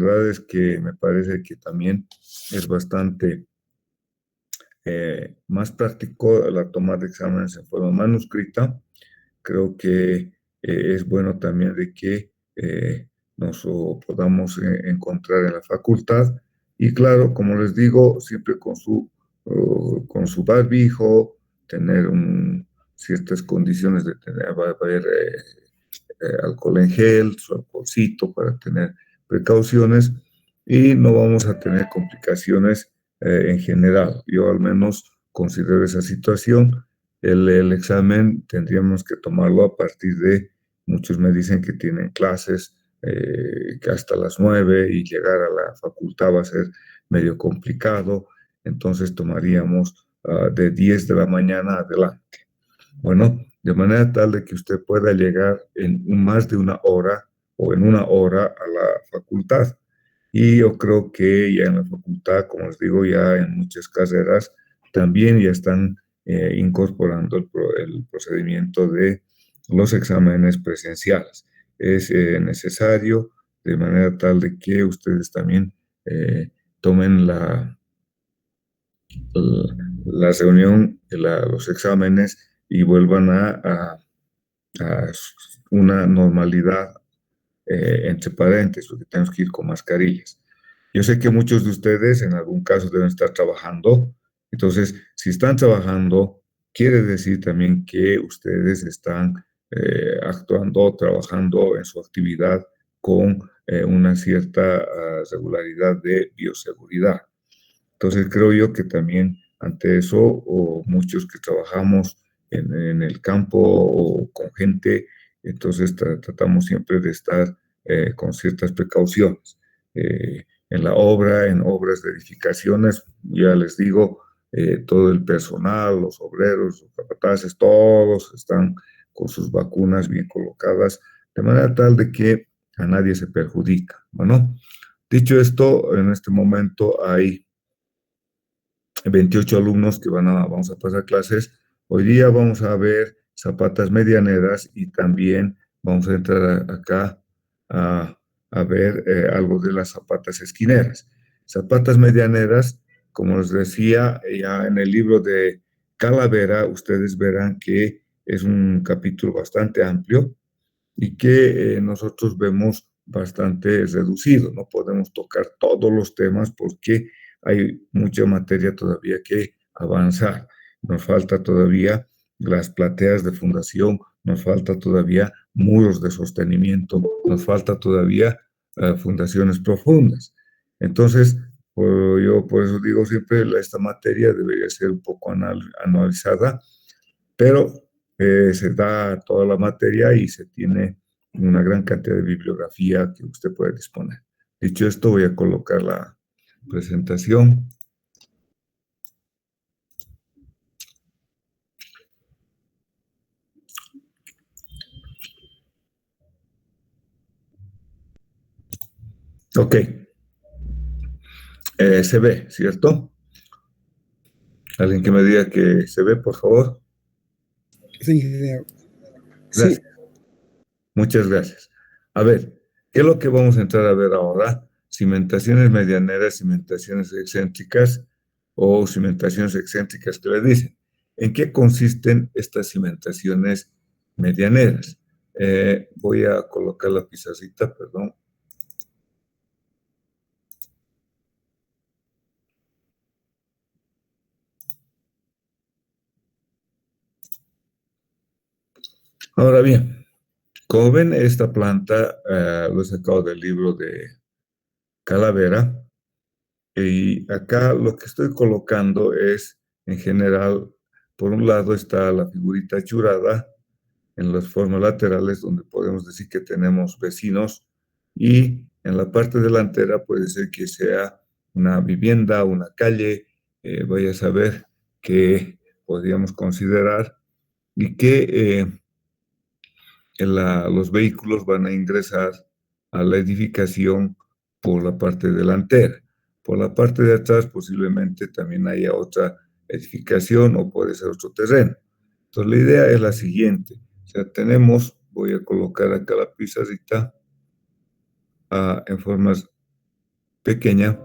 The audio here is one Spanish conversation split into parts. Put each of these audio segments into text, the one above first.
verdad es que me parece que también es bastante más práctico la toma de exámenes en forma manuscrita. Creo que es bueno también de que nos podamos encontrar en la facultad. Y claro, como les digo, siempre con su barbijo, tener ciertas condiciones de tener, va a haber alcohol en gel, su alcoholcito para tener precauciones y no vamos a tener complicaciones en general. Yo al menos considero esa situación. El examen tendríamos que tomarlo a partir de, muchos me dicen que tienen clases que hasta las 9 y llegar a la facultad va a ser medio complicado, entonces tomaríamos de 10 de la mañana adelante. Bueno, de manera tal de que usted pueda llegar en más de una hora o en una hora a la facultad. Y yo creo que ya en la facultad, como les digo, ya en muchas carreras también ya están incorporando el procedimiento de los exámenes presenciales. Es necesario de manera tal de que ustedes también tomen la reunión, los exámenes y vuelvan a una normalidad entre paréntesis, porque tenemos que ir con mascarillas. Yo sé que muchos de ustedes en algún caso deben estar trabajando, entonces si están trabajando, quiere decir también que ustedes están actuando, trabajando en su actividad con una cierta regularidad de bioseguridad. Entonces creo yo que también ante eso, o muchos que trabajamos en el campo o con gente, entonces tratamos siempre de estar con ciertas precauciones. En la obra, en obras de edificaciones, ya les digo, todo el personal, los obreros, los capataces, todos están con sus vacunas bien colocadas, de manera tal de que a nadie se perjudica. Bueno, dicho esto, en este momento hay 28 alumnos que vamos a pasar clases. Hoy día vamos a ver zapatas medianeras y también vamos a entrar acá a, a ver algo de las zapatas esquineras. Zapatas medianeras, como les decía, ya en el libro de Calavera, ustedes verán que es un capítulo bastante amplio y que nosotros vemos bastante reducido. No podemos tocar todos los temas porque hay mucha materia todavía que avanzar. Nos falta todavía las plateas de fundación, nos falta todavía muros de sostenimiento, nos falta todavía fundaciones profundas. Entonces, yo por eso digo siempre, esta materia debería ser un poco analizada, pero se da toda la materia y se tiene una gran cantidad de bibliografía que usted puede disponer. Dicho esto, voy a colocar la presentación. Ok, se ve, ¿cierto? Alguien que me diga que se ve, por favor. Sí, Gracias. sí. Muchas gracias. A ver, ¿qué es lo que vamos a entrar a ver ahora? Cimentaciones medianeras, cimentaciones excéntricas o cimentaciones excéntricas que le dicen. ¿En qué consisten estas cimentaciones medianeras? Voy a colocar la pizarrita, perdón. Ahora bien, como ven, esta planta lo he sacado del libro de Calavera y acá lo que estoy colocando es, en general, por un lado está la figurita achurada en las formas laterales donde podemos decir que tenemos vecinos y en la parte delantera puede ser que sea una vivienda, una calle, vaya a saber qué podríamos considerar y que los vehículos van a ingresar a la edificación por la parte delantera. Por la parte de atrás posiblemente también haya otra edificación o puede ser otro terreno. Entonces la idea es la siguiente. O sea, tenemos, voy a colocar acá la pizarrita en formas pequeña.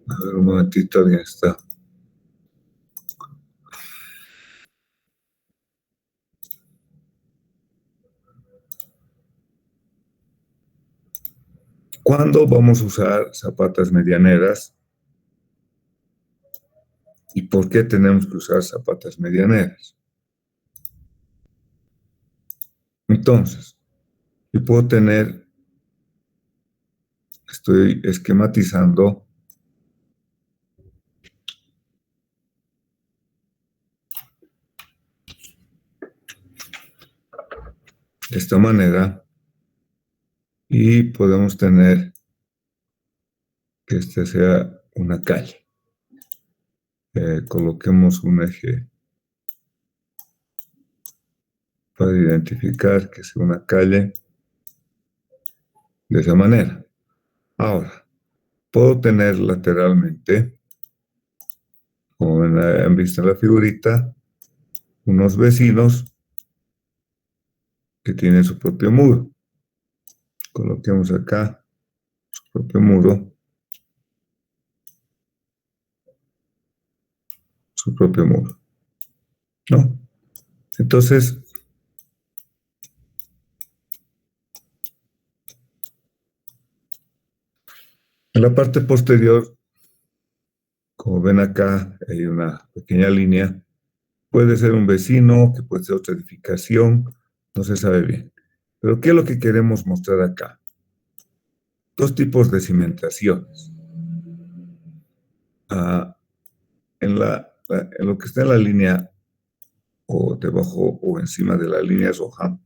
A ver, un momentito, alguien está. ¿Cuándo vamos a usar zapatas medianeras? ¿Y por qué tenemos que usar zapatas medianeras? Entonces, yo puedo tener, estoy esquematizando de esta manera y podemos tener que este sea una calle. Coloquemos un eje para identificar que sea una calle de esa manera. Ahora, puedo tener lateralmente, como han visto en la figurita, unos vecinos que tienen su propio muro. Coloquemos acá su propio muro, su propio muro, ¿no? Entonces, en la parte posterior, como ven acá, hay una pequeña línea. Puede ser un vecino, que puede ser otra edificación, no se sabe bien. Pero ¿qué es lo que queremos mostrar acá? Dos tipos de cimentaciones. Ah, en lo que está en la línea o debajo o encima de la línea roja,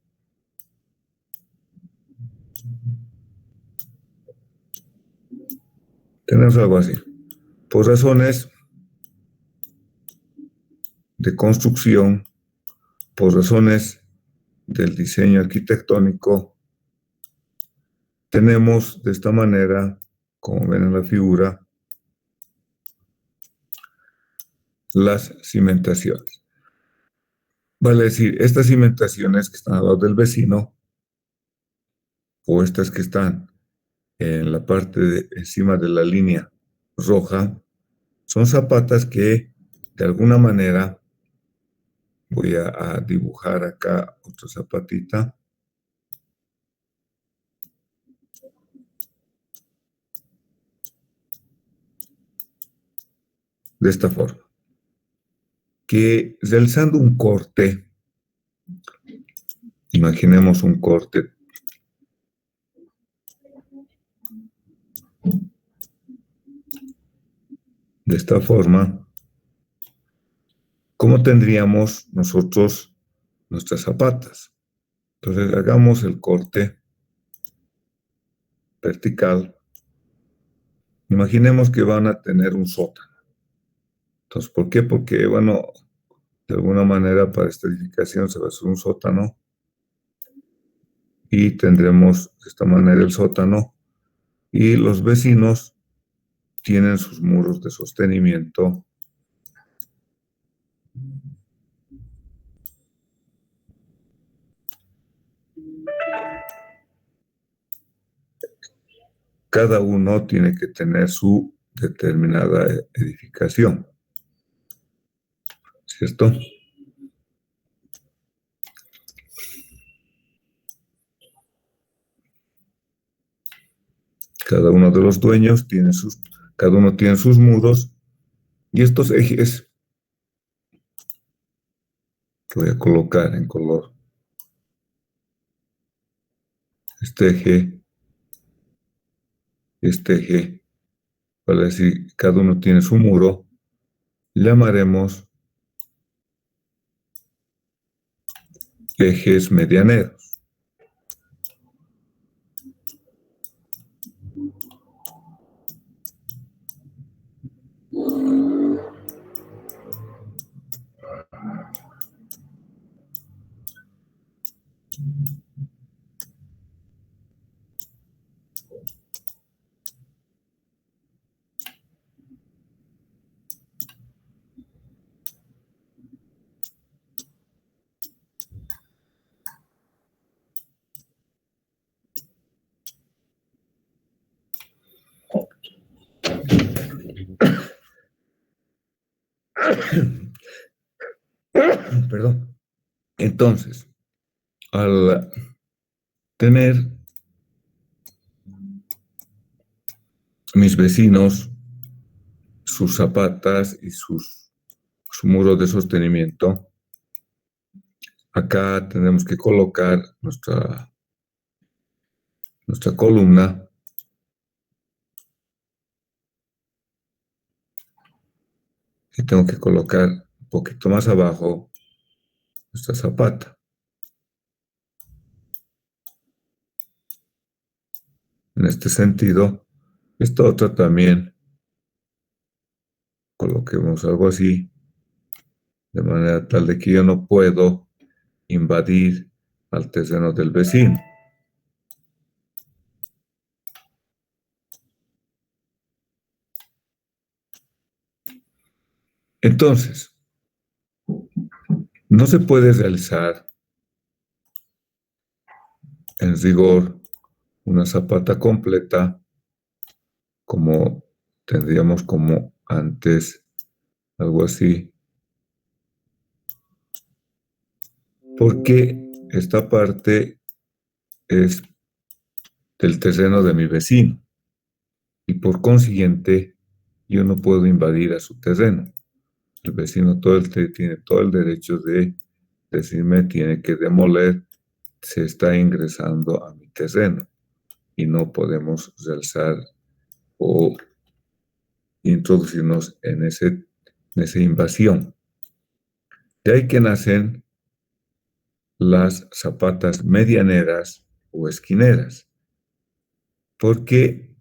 tenemos algo así. Por razones de construcción, por razones del diseño arquitectónico, tenemos de esta manera, como ven en la figura, las cimentaciones. Vale decir, estas cimentaciones que están al lado del vecino o estas que están en la parte de encima de la línea roja, son zapatas que de alguna manera voy a dibujar acá otra zapatita de esta forma, que realizando un corte, imaginemos un corte de esta forma, ¿cómo tendríamos nosotros nuestras zapatas? Entonces hagamos el corte vertical. Imaginemos que van a tener un sótano. Entonces, ¿por qué? Porque, bueno, de alguna manera para esta edificación se va a hacer un sótano y tendremos de esta manera el sótano y los vecinos tienen sus muros de sostenimiento cada uno tiene que tener su determinada edificación, ¿cierto? Cada uno de los dueños tiene cada uno tiene sus muros y estos ejes que voy a colocar en color. Este eje, para decir cada uno tiene su muro, llamaremos ejes medianeros. Perdón. Entonces, al tener mis vecinos sus zapatas y su muro de sostenimiento, acá tenemos que colocar nuestra columna y tengo que colocar un poquito más abajo nuestra zapata. En este sentido, esta otra también coloquemos algo así, de manera tal de que yo no puedo invadir al terreno del vecino. Entonces, no se puede realizar en rigor una zapata completa como tendríamos como antes, algo así, porque esta parte es del terreno de mi vecino y por consiguiente yo no puedo invadir a su terreno. El vecino tiene todo el derecho de decirme tiene que demoler, se está ingresando a mi terreno y no podemos realzar o introducirnos en esa invasión. De ahí que nacen las zapatas medianeras o esquineras, porque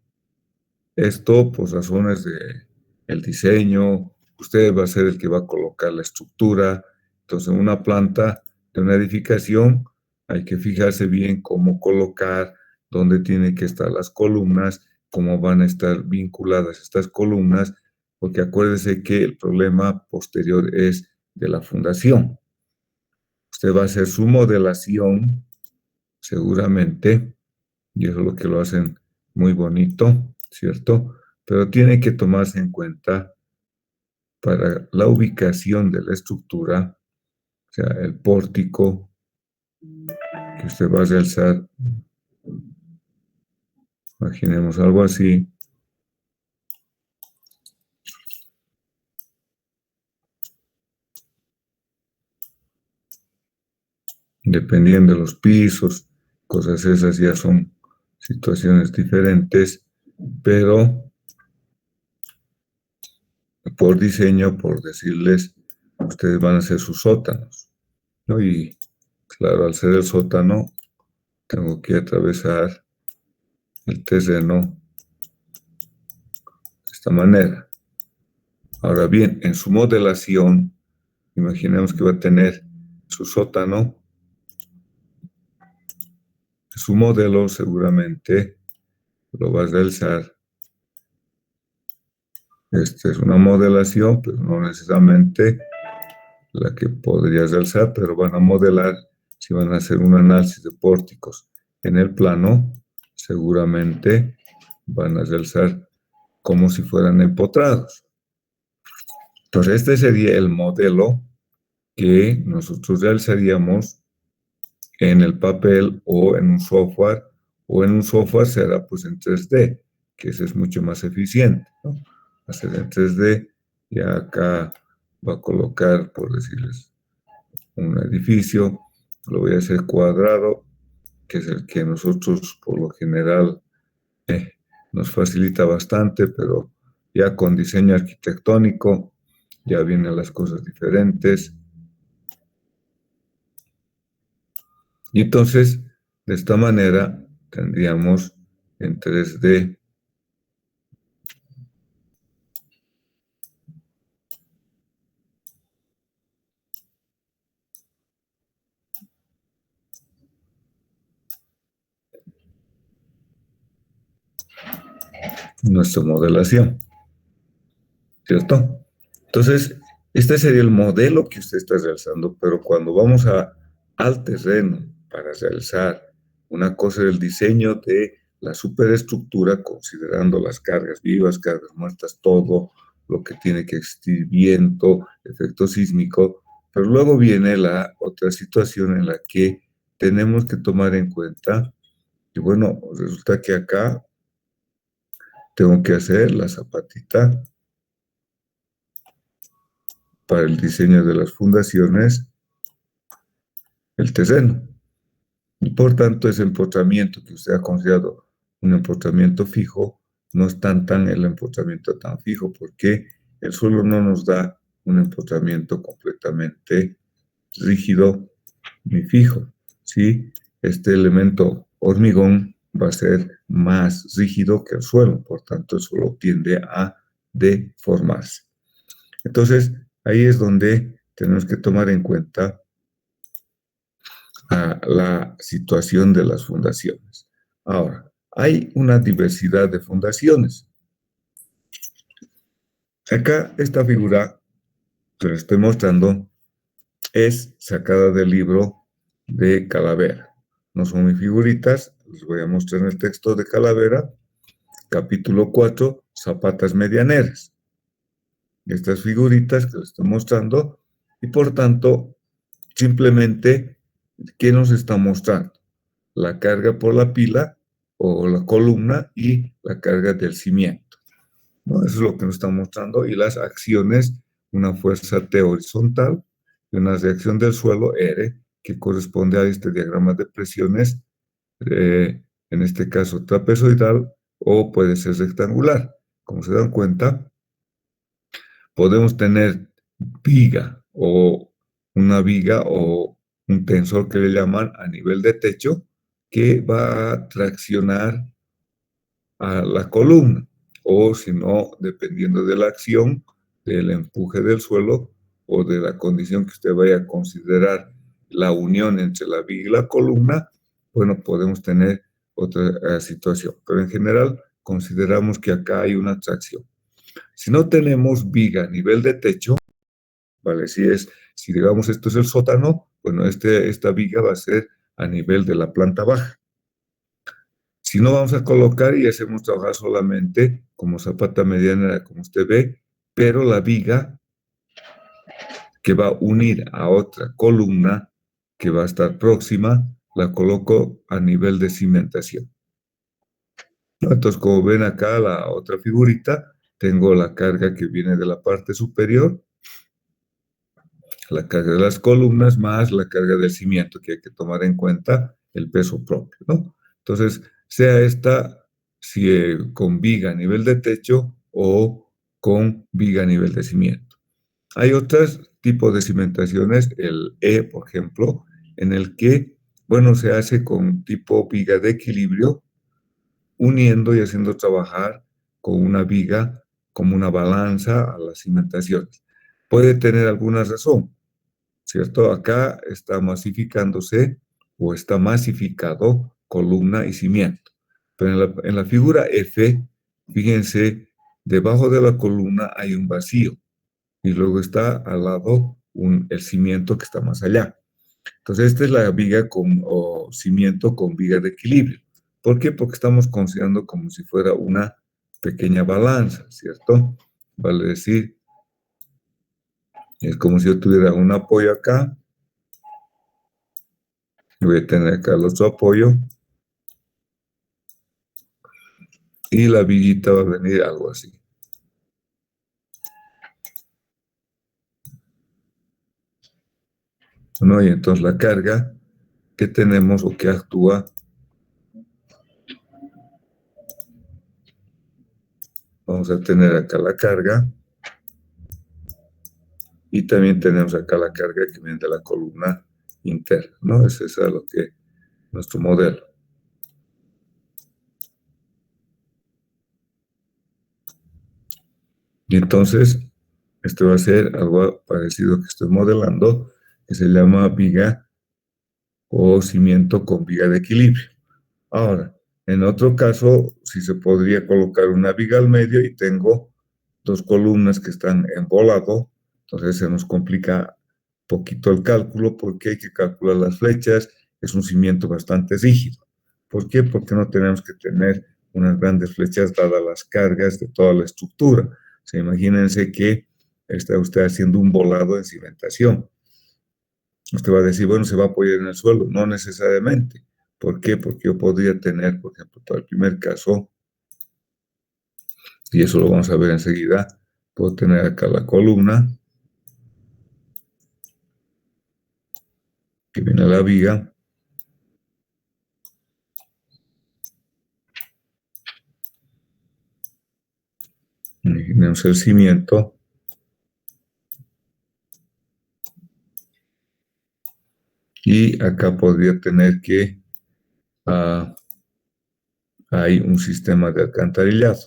esto, por razones de el diseño, usted va a ser el que va a colocar la estructura. Entonces, en una planta de una edificación hay que fijarse bien cómo colocar, dónde tienen que estar las columnas, cómo van a estar vinculadas estas columnas, porque acuérdese que el problema posterior es de la fundación. Usted va a hacer su modelación, seguramente, y eso es lo que lo hacen muy bonito, ¿cierto? Pero tiene que tomarse en cuenta para la ubicación de la estructura, o sea, el pórtico que usted va a realzar, imaginemos algo así, dependiendo de los pisos, cosas esas ya son situaciones diferentes, pero por diseño, por decirles, ustedes van a hacer sus sótanos, ¿no? Y claro, al ser el sótano, tengo que atravesar el terreno de esta manera. Ahora bien, en su modelación, imaginemos que va a tener su sótano. Su modelo seguramente lo va a realizar. Esta es una modelación, pero no necesariamente la que podría realizar, pero van a modelar, si van a hacer un análisis de pórticos en el plano, seguramente van a realizar como si fueran empotrados. Entonces, este sería el modelo que nosotros realizaríamos en el papel o en un software será pues en 3D, que ese es mucho más eficiente, ¿no? Hacer en 3D, y acá va a colocar, por decirles, un edificio, lo voy a hacer cuadrado, que es el que nosotros por lo general nos facilita bastante, pero ya con diseño arquitectónico ya vienen las cosas diferentes. Y entonces, de esta manera, tendríamos en 3D nuestra modelación, ¿cierto? Entonces, este sería el modelo que usted está realizando, pero cuando vamos al terreno para realizar una cosa del diseño de la superestructura, considerando las cargas vivas, cargas muertas, todo lo que tiene que existir, viento, efecto sísmico, Pero luego viene la otra situación en la que tenemos que tomar en cuenta que, bueno, resulta que acá tengo que hacer la zapatita para el diseño de las fundaciones, el terreno. Y por tanto, ese empotramiento que usted ha considerado un empotramiento fijo, no es tan el empotramiento tan fijo, porque el suelo no nos da un empotramiento completamente rígido ni fijo, ¿sí? Este elemento hormigón va a ser más rígido que el suelo, por tanto, el suelo tiende a deformarse. Entonces, ahí es donde tenemos que tomar en cuenta la situación de las fundaciones. Ahora, hay una diversidad de fundaciones. Acá esta figura que les estoy mostrando es sacada del libro de Calavera. No son mis figuritas, les voy a mostrar en el texto de Calavera, capítulo 4, zapatas medianeras. Estas figuritas que les estoy mostrando, y por tanto, simplemente, ¿qué nos está mostrando? La carga por la pila o la columna y la carga del cimiento, ¿no? Eso es lo que nos está mostrando. Y las acciones, una fuerza T horizontal y una reacción del suelo R, que corresponde a este diagrama de presiones, en este caso trapezoidal o puede ser rectangular. Como se dan cuenta, podemos tener viga o una viga o un tensor que le llaman a nivel de techo que va a traccionar a la columna, o si no, dependiendo de la acción, del empuje del suelo o de la condición que usted vaya a considerar la unión entre la viga y la columna, bueno, podemos tener otra situación. Pero en general consideramos que acá hay una tracción. Si no tenemos viga a nivel de techo, ¿vale? Si digamos esto es el sótano, bueno, esta viga va a ser a nivel de la planta baja. Si no, vamos a colocar y hacemos trabajar solamente como zapata mediana, como usted ve, pero la viga que va a unir a otra columna que va a estar próxima, la coloco a nivel de cimentación, ¿no? Entonces, como ven acá la otra figurita, tengo la carga que viene de la parte superior, la carga de las columnas más la carga del cimiento, que hay que tomar en cuenta el peso propio, ¿no? Entonces, sea esta si, con viga a nivel de techo o con viga a nivel de cimiento. Hay otros tipos de cimentaciones, el E, por ejemplo, en el que, bueno, se hace con tipo viga de equilibrio, uniendo y haciendo trabajar con una viga como una balanza a las cimentaciones. Puede tener alguna razón, ¿cierto? Acá está masificándose o está masificado columna y cimiento. Pero en la figura F, fíjense, debajo de la columna hay un vacío y luego está al lado el cimiento que está más allá. Entonces, esta es la viga o cimiento con viga de equilibrio. ¿Por qué? Porque estamos considerando como si fuera una pequeña balanza, ¿cierto? Vale decir, es como si yo tuviera un apoyo acá. Voy a tener acá el otro apoyo. Y la viguita va a venir algo así. ¿No? Y entonces la carga que tenemos o que actúa, vamos a tener acá la carga. Y también tenemos acá la carga que viene de la columna interna, ¿no? Ese es lo que nuestro modelo. Y entonces, este va a ser algo parecido que estoy modelando, que se llama viga o cimiento con viga de equilibrio. Ahora, en otro caso, si se podría colocar una viga al medio y tengo dos columnas que están en volado, entonces se nos complica un poquito el cálculo porque hay que calcular las flechas, es un cimiento bastante rígido. ¿Por qué? Porque no tenemos que tener unas grandes flechas dadas las cargas de toda la estructura. O sea, imagínense que está usted haciendo un volado en cimentación. Usted va a decir, bueno, se va a apoyar en el suelo. No necesariamente. ¿Por qué? Porque yo podría tener, por ejemplo, para el primer caso, y eso lo vamos a ver enseguida, puedo tener acá la columna, que viene la viga, imaginemos el cimiento, y acá podría tener que hay un sistema de alcantarillado.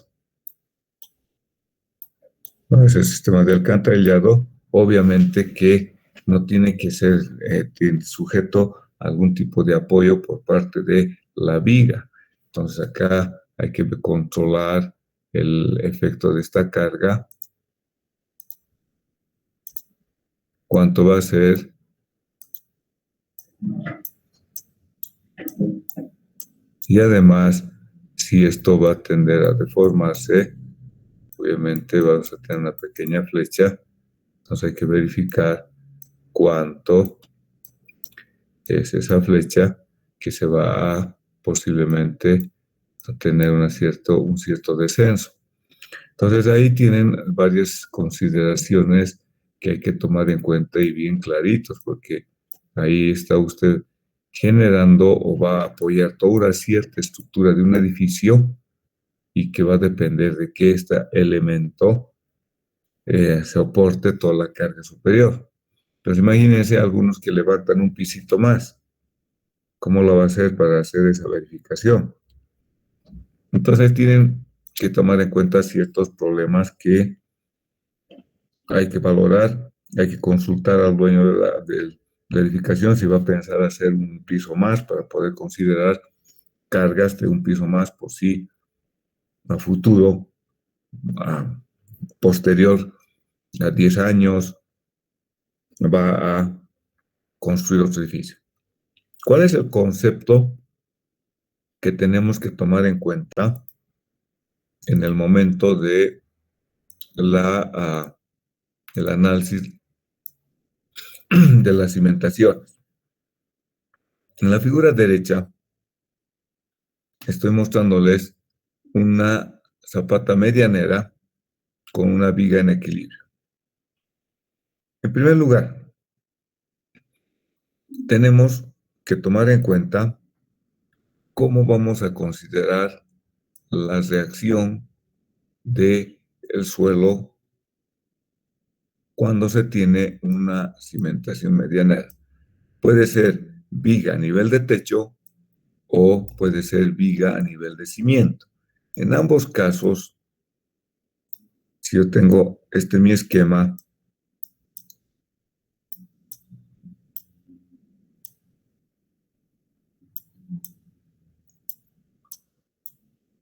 ¿No? Ese sistema de alcantarillado, obviamente que no tiene que ser sujeto a algún tipo de apoyo por parte de la viga. Entonces acá hay que controlar el efecto de esta carga, cuánto va a ser, y además si esto va a tender a deformarse, obviamente vamos a tener una pequeña flecha, entonces hay que verificar cuánto es esa flecha que se va a posiblemente a tener un cierto descenso. Entonces ahí tienen varias consideraciones que hay que tomar en cuenta y bien claritos, porque ahí está usted generando o va a apoyar toda una cierta estructura de un edificio y que va a depender de que este elemento soporte toda la carga superior. Entonces imagínense algunos que levantan un pisito más. ¿Cómo lo va a hacer para hacer esa verificación? Entonces tienen que tomar en cuenta ciertos problemas que hay que valorar, hay que consultar al dueño de la edificación si va a pensar hacer un piso más para poder considerar cargas de un piso más por si a futuro, a posterior a 10 años, va a construir otro edificio. ¿Cuál es el concepto que tenemos que tomar en cuenta en el momento de el análisis de las cimentaciones? En la figura derecha estoy mostrándoles una zapata medianera con una viga en equilibrio. En primer lugar, tenemos que tomar en cuenta cómo vamos a considerar la reacción del suelo cuando se tiene una cimentación medianera. Puede ser viga a nivel de techo o puede ser viga a nivel de cimiento. En ambos casos, si yo tengo mi esquema,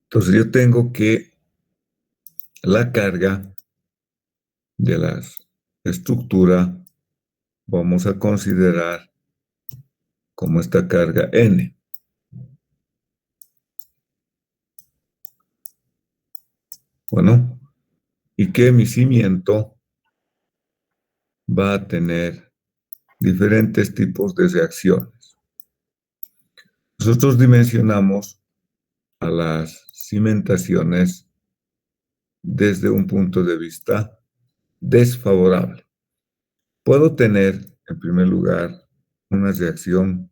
entonces yo tengo que la carga de la estructura vamos a considerar como esta carga N. Bueno, y que mi cimiento va a tener diferentes tipos de reacciones. Nosotros dimensionamos a las cimentaciones desde un punto de vista desfavorable. Puedo tener, en primer lugar, una reacción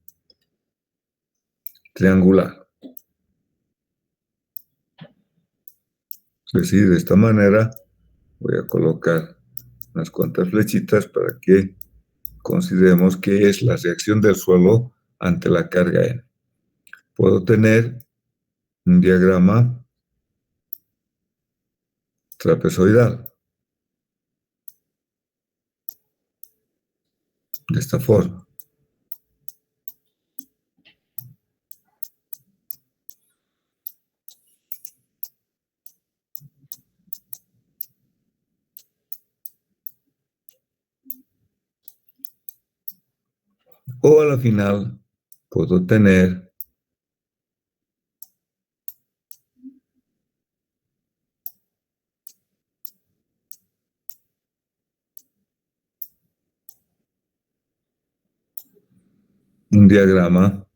triangular. Es decir, de esta manera voy a colocar unas cuantas flechitas para que consideremos que es la reacción del suelo ante la carga N. Puedo tener un diagrama trapezoidal, de esta forma. O a la final puedo tener un diagrama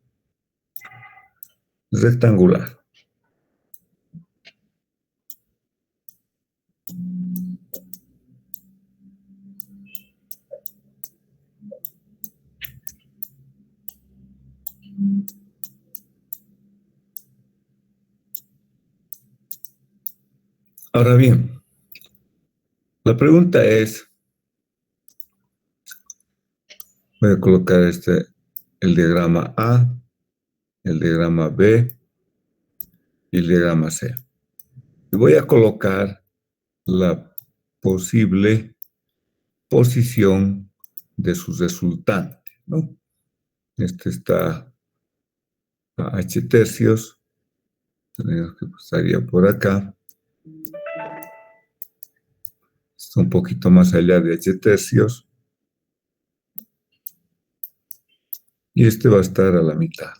rectangular. Ahora bien, la pregunta es, voy a colocar el diagrama A, el diagrama B y el diagrama C. Y voy a colocar la posible posición de sus resultantes, ¿no? Este está a H tercios, tenemos que estaría por acá, está un poquito más allá de H tercios, y este va a estar a la mitad.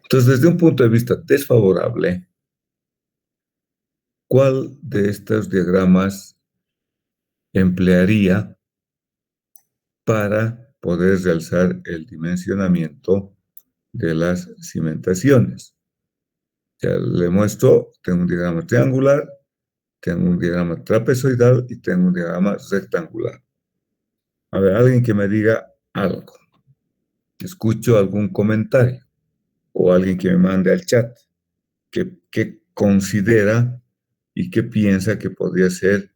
Entonces, desde un punto de vista desfavorable, ¿cuál de estos diagramas emplearía para poder realizar el dimensionamiento de las cimentaciones? Ya le muestro, tengo un diagrama triangular, tengo un diagrama trapezoidal y tengo un diagrama rectangular. A ver, alguien que me diga algo. Escucho algún comentario o alguien que me mande al chat que considera y que piensa que podría ser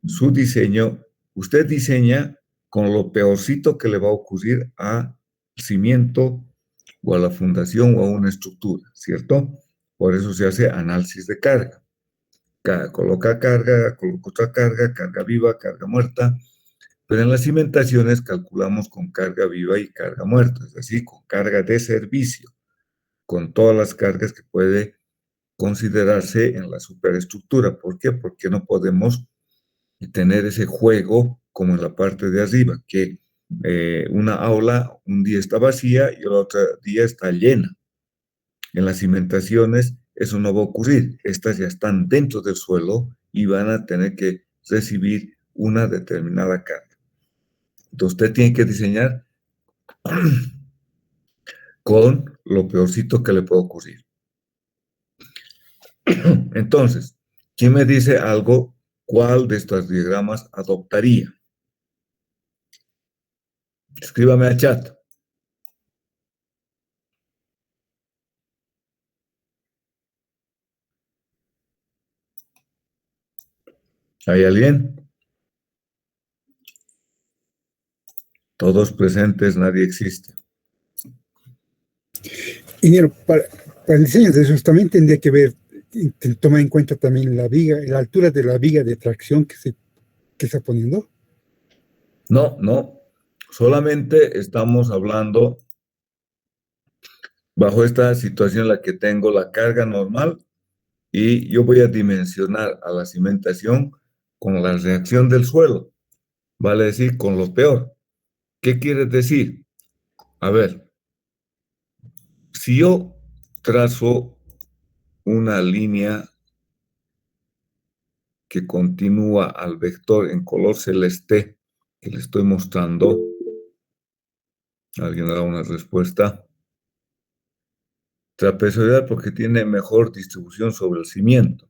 su diseño. Usted diseña con lo peorcito que le va a ocurrir al cimiento o a la fundación o a una estructura, ¿cierto? Por eso se hace análisis de carga. Coloca carga, coloca otra carga, carga viva, carga muerta. Pero en las cimentaciones calculamos con carga viva y carga muerta, es decir, con carga de servicio, con todas las cargas que puede considerarse en la superestructura. ¿Por qué? Porque no podemos tener ese juego como en la parte de arriba, que una aula un día está vacía y el otro día está llena. En las cimentaciones eso no va a ocurrir. Estas ya están dentro del suelo y van a tener que recibir una determinada carga. Entonces usted tiene que diseñar con lo peorcito que le puede ocurrir. Entonces, ¿quién me dice algo? ¿Cuál de estos diagramas adoptaría? Escríbame al chat. ¿Hay alguien? Todos presentes, nadie existe. Ingeniero, para el diseño de esos también tendría que ver, tomar en cuenta también la viga, la altura de la viga de tracción que está poniendo. No, no. Solamente estamos hablando bajo esta situación en la que tengo la carga normal y yo voy a dimensionar a la cimentación con la reacción del suelo, vale decir, con lo peor. ¿Qué quiere decir? A ver, si yo trazo una línea que continúa al vector en color celeste que le estoy mostrando, alguien da una respuesta. Trapezoidal porque tiene mejor distribución sobre el cimiento.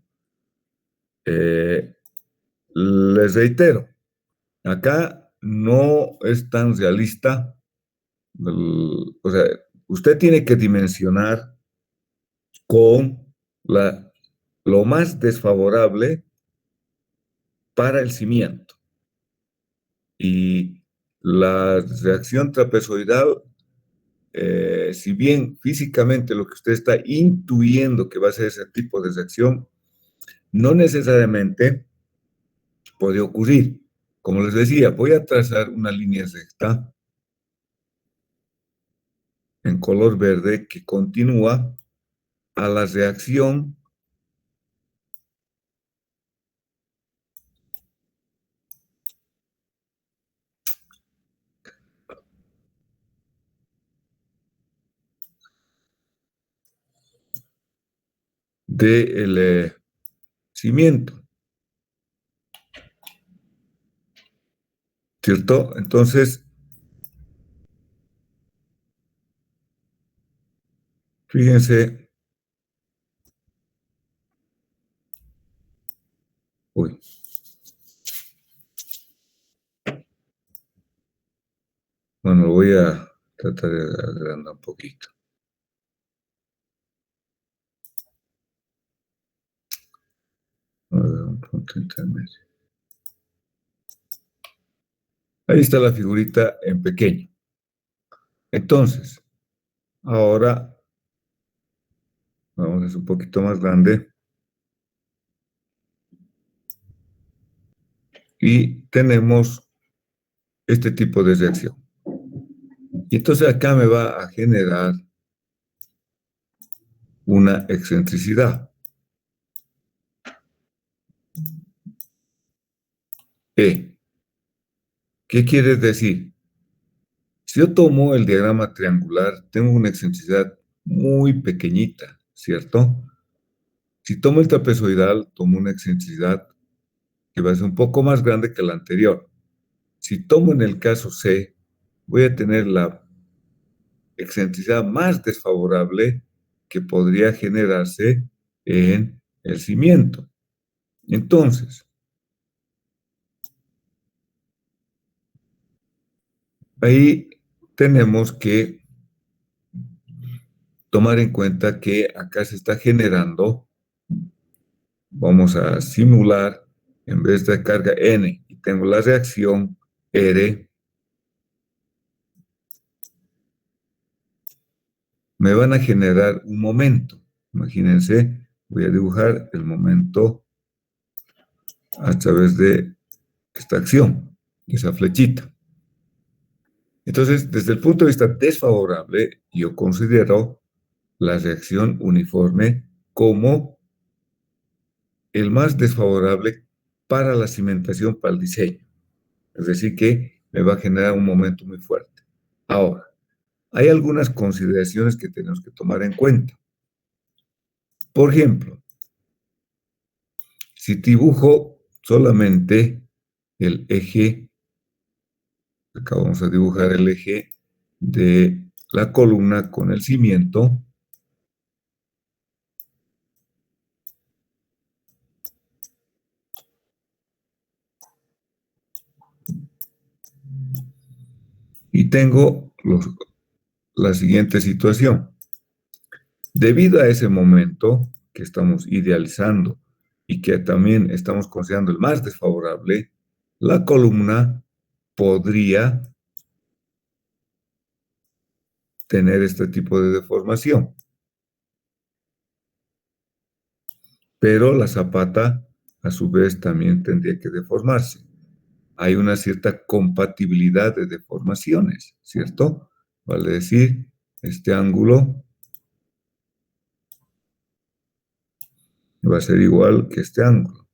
Les reitero, acá no es tan realista. O sea, usted tiene que dimensionar con lo más desfavorable para el cimiento. Y la reacción trapezoidal, si bien físicamente lo que usted está intuyendo que va a ser ese tipo de reacción, no necesariamente puede ocurrir. Como les decía, voy a trazar una línea recta en color verde que continúa a la reacción del cimiento. ¿cierto? Entonces, fíjense, uy, bueno, lo voy a tratar de agrandar un poquito. A ver, un punto intermedio. Ahí está la figurita en pequeño. Entonces, ahora vamos a hacer un poquito más grande. Y tenemos este tipo de reacción. Y entonces acá me va a generar una excentricidad. E. ¿Qué quiere decir? Si yo tomo el diagrama triangular, tengo una excentricidad muy pequeñita, ¿cierto? Si tomo el trapezoidal, tomo una excentricidad que va a ser un poco más grande que la anterior. Si tomo en el caso C, voy a tener la excentricidad más desfavorable que podría generarse en el cimiento. Entonces, ahí tenemos que tomar en cuenta que acá se está generando, vamos a simular, en vez de carga N, y tengo la reacción R, me van a generar un momento. Imagínense, voy a dibujar el momento a través de esta acción, esa flechita. Entonces, desde el punto de vista desfavorable, yo considero la reacción uniforme como el más desfavorable para la cimentación, para el diseño. Es decir, que me va a generar un momento muy fuerte. Ahora, hay algunas consideraciones que tenemos que tomar en cuenta. Por ejemplo, si dibujo solamente el eje, acá vamos a dibujar el eje de la columna con el cimiento, y tengo la siguiente situación. Debido a ese momento que estamos idealizando y que también estamos considerando el más desfavorable, la columna podría tener este tipo de deformación. Pero la zapata, a su vez, también tendría que deformarse. Hay una cierta compatibilidad de deformaciones, ¿cierto? Vale decir, este ángulo va a ser igual que este ángulo.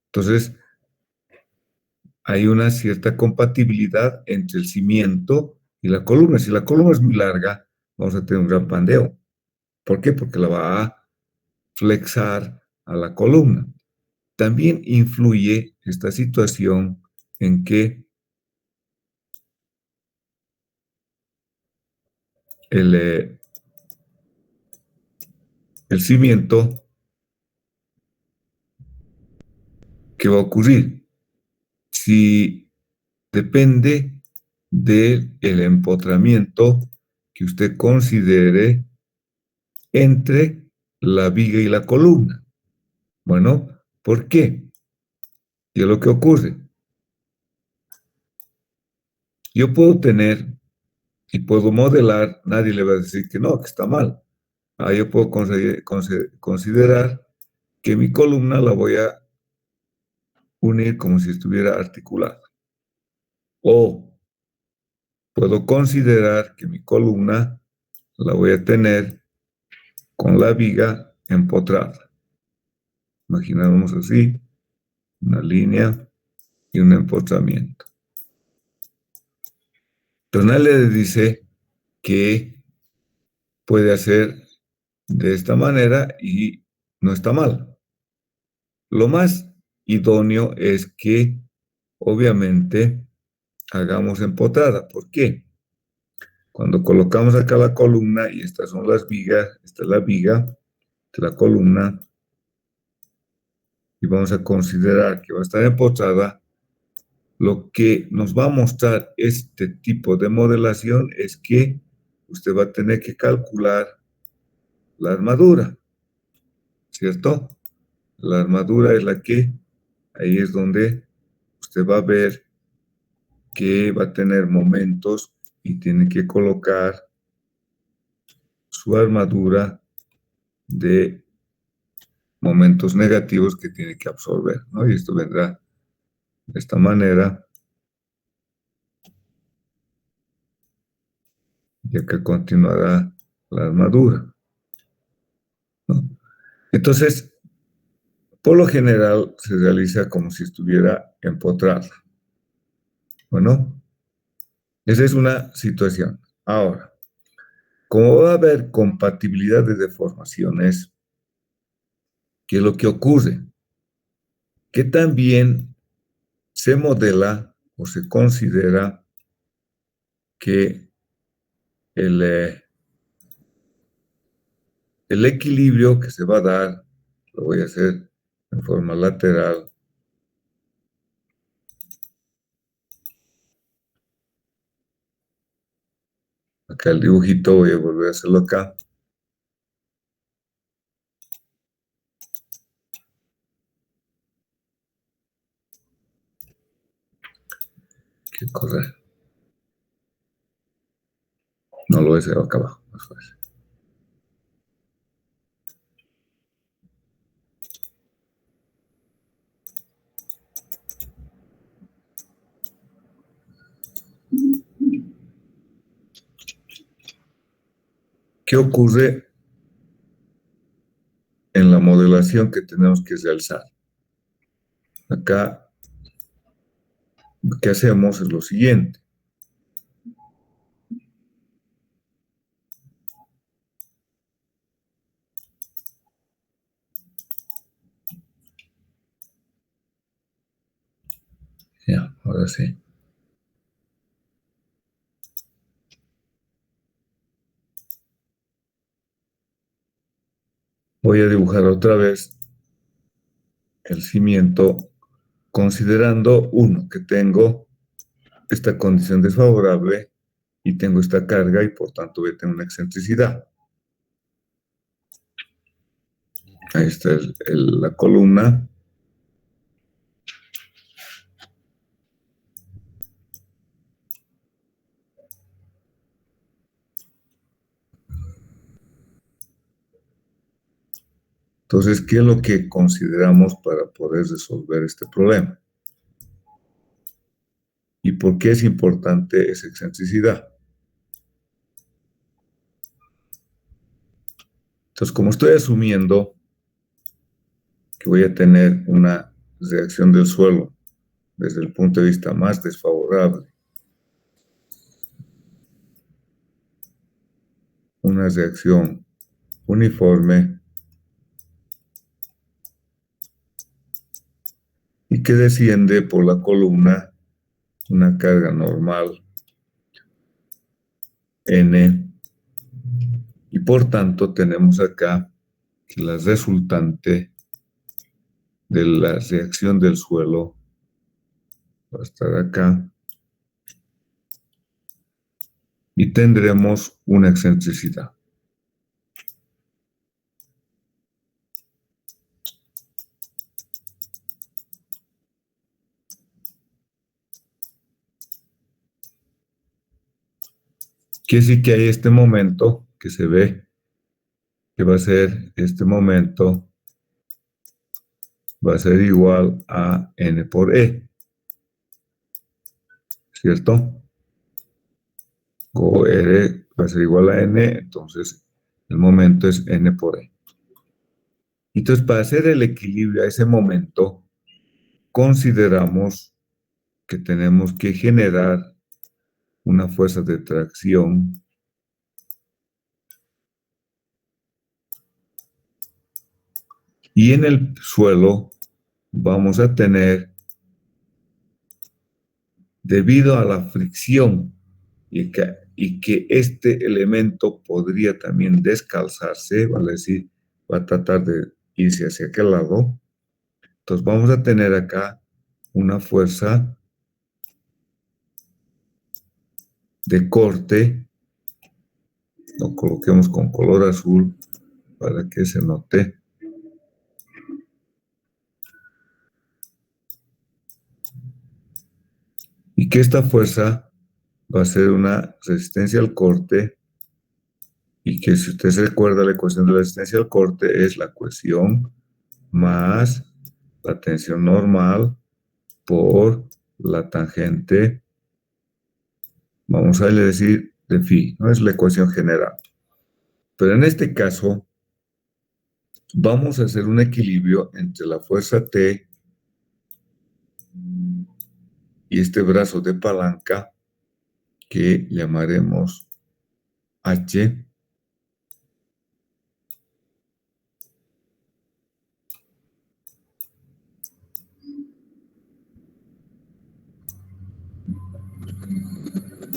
Entonces, hay una cierta compatibilidad entre el cimiento y la columna. Si la columna es muy larga, vamos a tener un gran pandeo. ¿Por qué? Porque la va a flexar a la columna. También influye esta situación en que el cimiento, ¿qué va a ocurrir? Si depende del empotramiento que usted considere entre la viga y la columna. Bueno, ¿por qué? ¿Qué es lo que ocurre? Yo puedo tener y puedo modelar, nadie le va a decir que no, que está mal. Yo puedo considerar que mi columna la voy a unir como si estuviera articulada. O puedo considerar que mi columna la voy a tener con la viga empotrada. Imaginamos así, una línea y un empotramiento. Entonces nadie le dice que puede hacer de esta manera y no está mal. Lo más idóneo es que obviamente hagamos empotrada. ¿Por qué? Cuando colocamos acá la columna, y estas son las vigas, esta es la viga de la columna, y vamos a considerar que va a estar empotrada, lo que nos va a mostrar este tipo de modelación es que usted va a tener que calcular la armadura, ¿cierto? La armadura es la que, ahí es donde usted va a ver que va a tener momentos y tiene que colocar su armadura de momentos negativos que tiene que absorber, ¿no? Y esto vendrá de esta manera, y acá continuará la armadura, ¿no? Entonces, por lo general se realiza como si estuviera empotrada. Bueno, esa es una situación. Ahora, como va a haber compatibilidad de deformaciones, ¿qué es lo que ocurre? Que también se modela o se considera que el, el equilibrio que se va a dar, lo voy a hacer en forma lateral. Acá el dibujito, voy a volver a hacerlo acá. ¿Qué cosa? No lo voy a hacer acá abajo, más fácil. ¿Qué ocurre en la modelación que tenemos que realizar? Acá lo que hacemos es lo siguiente. Ya, ahora sí. Voy a dibujar otra vez el cimiento considerando, uno, que tengo esta condición desfavorable y tengo esta carga y por tanto voy a tener una excentricidad. Ahí está la columna. Entonces, ¿qué es lo que consideramos para poder resolver este problema? ¿Y por qué es importante esa excentricidad? Entonces, como estoy asumiendo que voy a tener una reacción del suelo desde el punto de vista más desfavorable, una reacción uniforme y que desciende por la columna una carga normal N, y por tanto tenemos acá que la resultante de la reacción del suelo va a estar acá y tendremos una excentricidad. Que sí que hay este momento que se ve que va a ser este momento, va a ser igual a N por E, ¿cierto? O R va a ser igual a N, entonces el momento es N por E. Entonces, para hacer el equilibrio a ese momento, consideramos que tenemos que generar una fuerza de tracción y en el suelo vamos a tener debido a la fricción y que este elemento podría también descalzarse, vale decir, va a tratar de irse hacia aquel lado. Entonces vamos a tener acá una fuerza de corte, lo coloquemos con color azul para que se note. Y que esta fuerza va a ser una resistencia al corte, y que si usted se recuerda, la ecuación de la resistencia al corte es la cohesión más la tensión normal por la tangente, vamos a decir, de phi, ¿no? Es la ecuación general. Pero en este caso, vamos a hacer un equilibrio entre la fuerza T y este brazo de palanca que llamaremos H.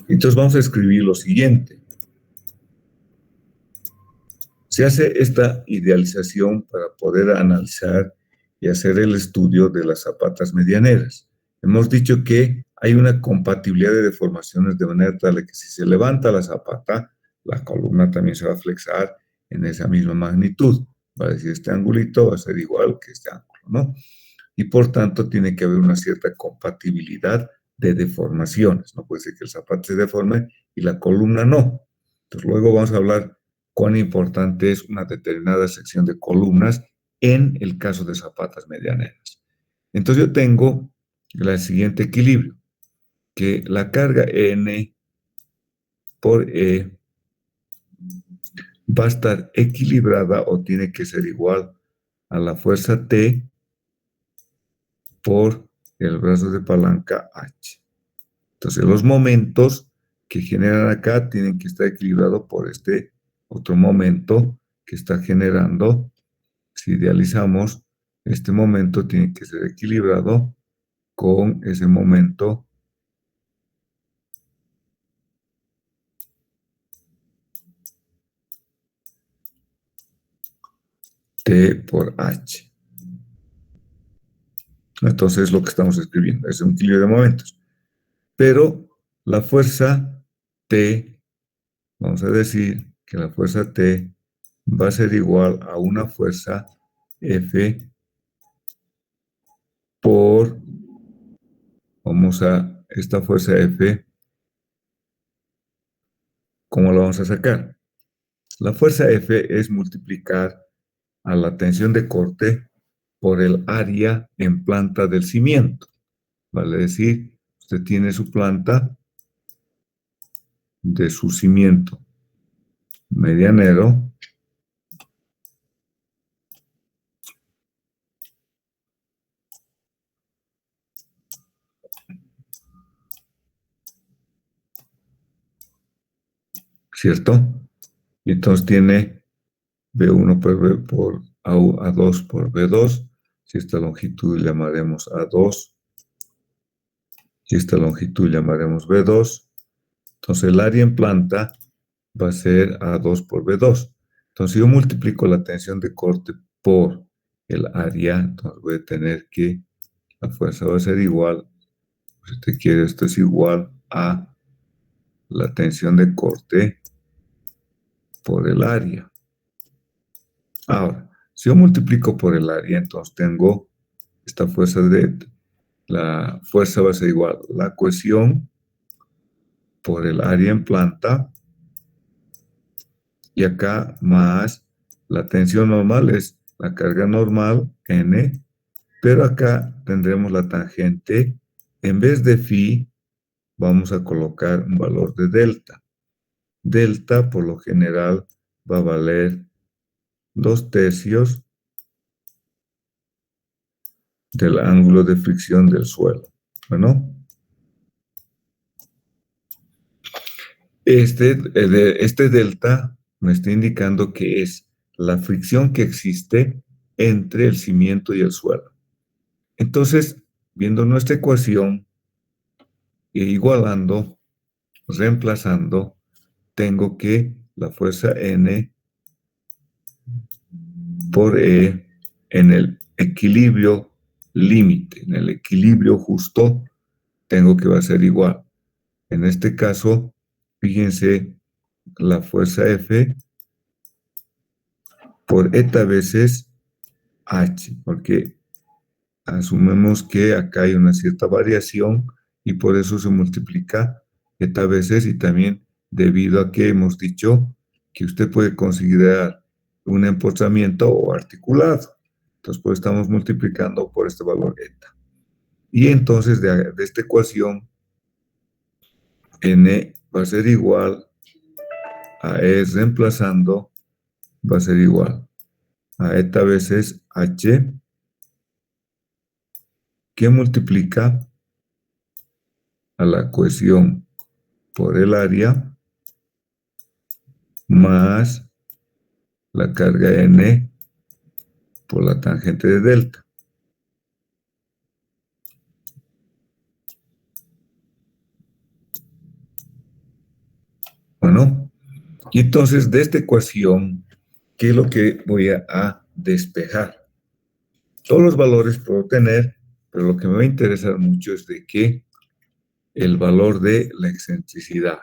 Entonces vamos a escribir lo siguiente. Se hace esta idealización para poder analizar y hacer el estudio de las zapatas medianeras. Hemos dicho que hay una compatibilidad de deformaciones de manera tal que si se levanta la zapata, la columna también se va a flexar en esa misma magnitud. Va a decir, este angulito va a ser igual que este ángulo, ¿no? Y por tanto tiene que haber una cierta compatibilidad de deformaciones. No puede ser que el zapato se deforme y la columna no. Entonces luego vamos a hablar cuán importante es una determinada sección de columnas en el caso de zapatas medianeras. Entonces yo tengo el siguiente equilibrio, que la carga N por E va a estar equilibrada o tiene que ser igual a la fuerza T por el brazo de palanca H. Entonces los momentos que generan acá tienen que estar equilibrados por este otro momento que está generando. Si idealizamos, este momento tiene que ser equilibrado con ese momento T por H. Entonces es lo que estamos escribiendo, es un equilibrio de momentos. Pero la fuerza T, vamos a decir que la fuerza T va a ser igual a una fuerza F por, vamos a, esta fuerza F, ¿cómo la vamos a sacar? La fuerza F es multiplicar a la tensión de corte por el área en planta del cimiento. Vale decir, usted tiene su planta de su cimiento medianero, ¿cierto? Y entonces tiene B1 por A2 por B2, si esta longitud llamaremos A2, y esta longitud llamaremos B2, entonces el área en planta va a ser A2 por B2. Entonces si yo multiplico la tensión de corte por el área, entonces voy a tener que la fuerza va a ser igual, si usted quiere, esto es igual a la tensión de corte por el área. Ahora, si yo multiplico por el área, entonces tengo esta fuerza la fuerza va a ser igual a la cohesión por el área en planta, y acá más la tensión normal es la carga normal, N, pero acá tendremos la tangente, en vez de phi, vamos a colocar un valor de delta. Delta, por lo general, va a valer 2/3 del ángulo de fricción del suelo. Bueno, este delta me está indicando que es la fricción que existe entre el cimiento y el suelo. Entonces, viendo nuestra ecuación igualando, reemplazando, tengo que la fuerza N por E en el equilibrio límite, en el equilibrio justo, tengo que va a ser igual. En este caso, fíjense, la fuerza F por eta veces H, porque asumimos que acá hay una cierta variación y por eso se multiplica eta veces, y también debido a que hemos dicho que usted puede considerar un empotramiento o articulado. Entonces, pues estamos multiplicando por este valor eta. Y entonces de esta ecuación, N va a ser igual a E reemplazando, va a ser igual a eta veces H, que multiplica a la cohesión por el área más la carga N por la tangente de delta. Bueno, y entonces de esta ecuación, ¿qué es lo que voy a despejar? Todos los valores puedo tener, pero lo que me va a interesar mucho es de que el valor de la excentricidad.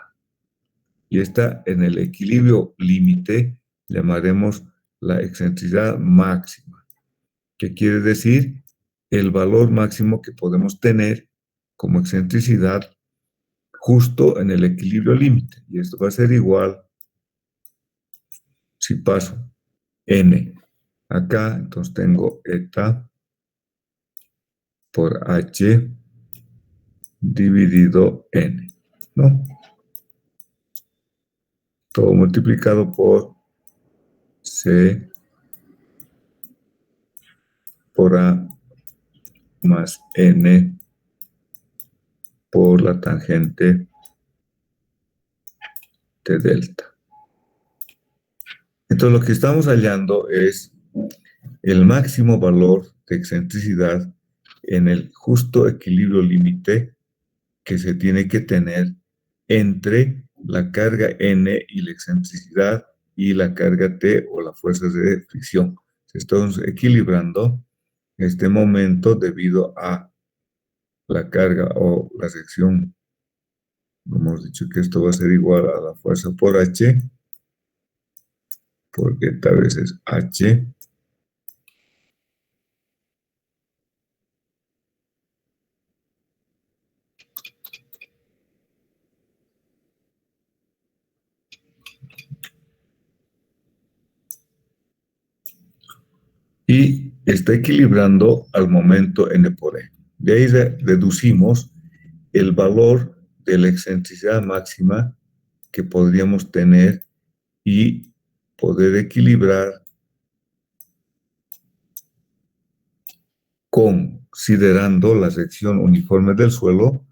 Y está en el equilibrio límite, llamaremos la excentricidad máxima, que quiere decir el valor máximo que podemos tener como excentricidad justo en el equilibrio límite. Y esto va a ser igual si paso n acá, entonces tengo eta por h dividido n, ¿no? Todo multiplicado por c por a más n por la tangente de delta. Entonces lo que estamos hallando es el máximo valor de excentricidad en el justo equilibrio límite que se tiene que tener entre la carga N y la excentricidad y la carga T o las fuerzas de fricción. Se están equilibrando en este momento debido a la carga o la sección. Hemos dicho que esto va a ser igual a la fuerza por H, porque tal vez es H y está equilibrando al momento n por e. De ahí deducimos el valor de la excentricidad máxima que podríamos tener y poder equilibrar considerando la sección uniforme del suelo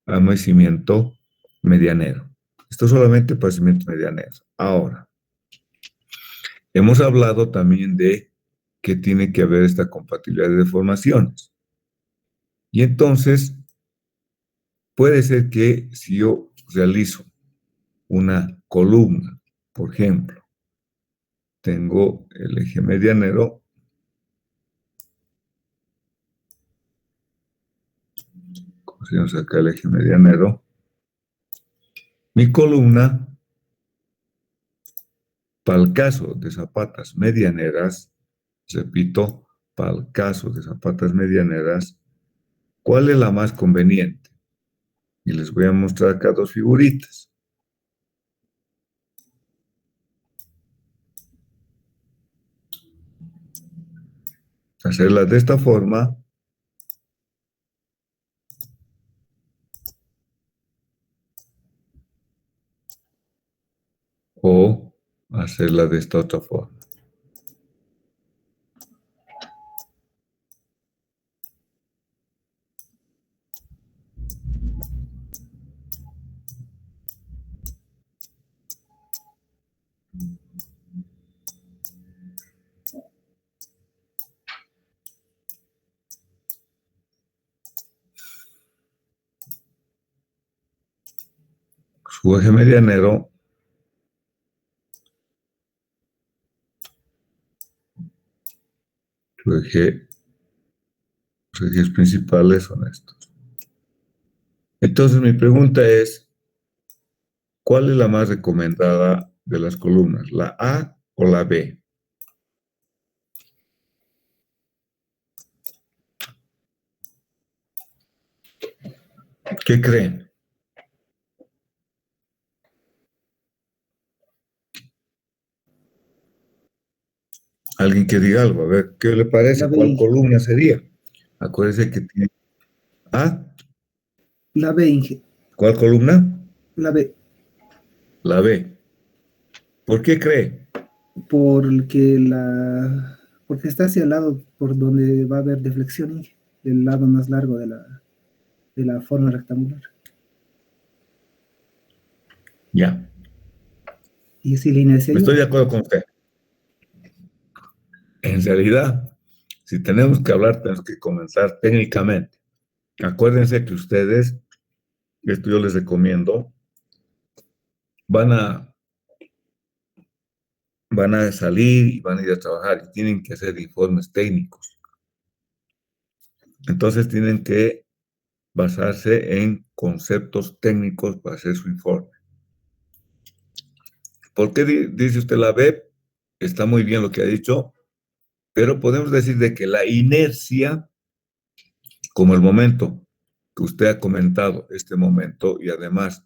a movimiento medianero. Esto solamente para cimientos medianeros. Ahora, hemos hablado también de que tiene que haber esta compatibilidad de deformaciones. Y entonces, puede ser que si yo realizo una columna, por ejemplo, tengo el eje medianero, consideramos acá el eje medianero, mi columna, para el caso de zapatas medianeras, repito, para el caso de zapatas medianeras, ¿cuál es la más conveniente? Y les voy a mostrar acá dos figuritas. Hacerlas de esta forma o hacerla de esta otra forma. su eje medianero sus ejes principales son estos. Entonces mi pregunta es, ¿cuál es la más recomendada de las columnas? ¿La A o la B? ¿Qué creen? Alguien que diga algo, a ver, ¿qué le La parece? ¿Cuál B, columna sería? Acuérdense que tiene A, la B, ¿cuál columna? la B, La B. ¿Por qué cree? porque está hacia el lado por donde va a haber deflexión, Inge, del lado más largo de la forma rectangular. Ya, Y si la inercia estoy ayuda. de acuerdo con usted. En realidad, si tenemos que hablar, tenemos que comenzar técnicamente. Acuérdense que ustedes, esto yo les recomiendo, van a, van a salir y van a ir a trabajar y tienen que hacer informes técnicos. Entonces tienen que basarse en conceptos técnicos para hacer su informe. ¿Por qué dice usted la B? Está muy bien lo que ha dicho, pero podemos decir de que la inercia, como el momento que usted ha comentado, este momento, y además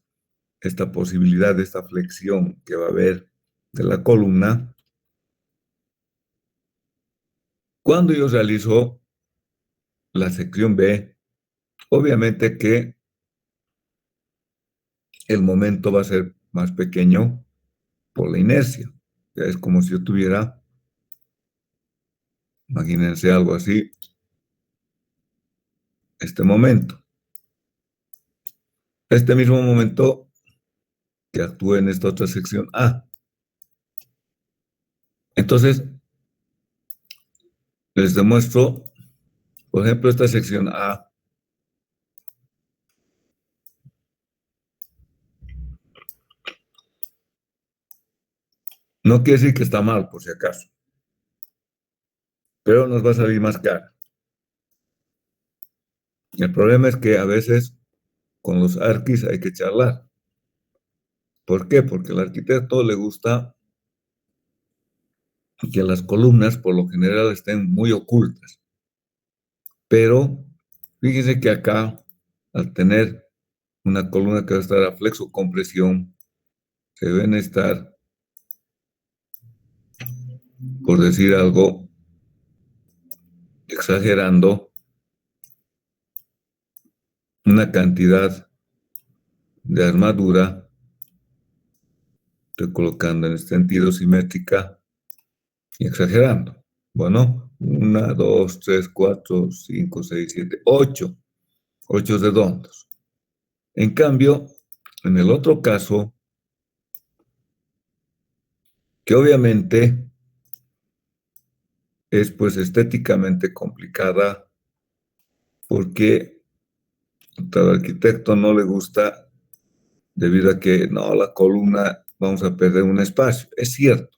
esta posibilidad de esta flexión que va a haber de la columna, cuando yo realizo la sección B, obviamente que el momento va a ser más pequeño por la inercia. Es como si yo tuviera, imagínense algo así, este momento. Este mismo momento que actúe en esta otra sección A. Entonces, les demuestro, por ejemplo, esta sección A. No quiere decir que está mal, por si acaso, pero nos va a salir más cara. El problema es que a veces con los arquis hay que charlar. ¿Por qué? Porque al arquitecto le gusta que las columnas por lo general estén muy ocultas. Pero fíjense que acá, al tener una columna que va a estar a flexo-compresión, se deben estar, por decir algo, exagerando una cantidad de armadura, estoy colocando en este sentido simétrica y exagerando. Bueno, 1, 2, 3, 4, 5, 6, 7, 8. 8 redondos. En cambio, en el otro caso, que obviamente es pues estéticamente complicada porque al arquitecto no le gusta debido a que no, la columna vamos a perder un espacio. Es cierto,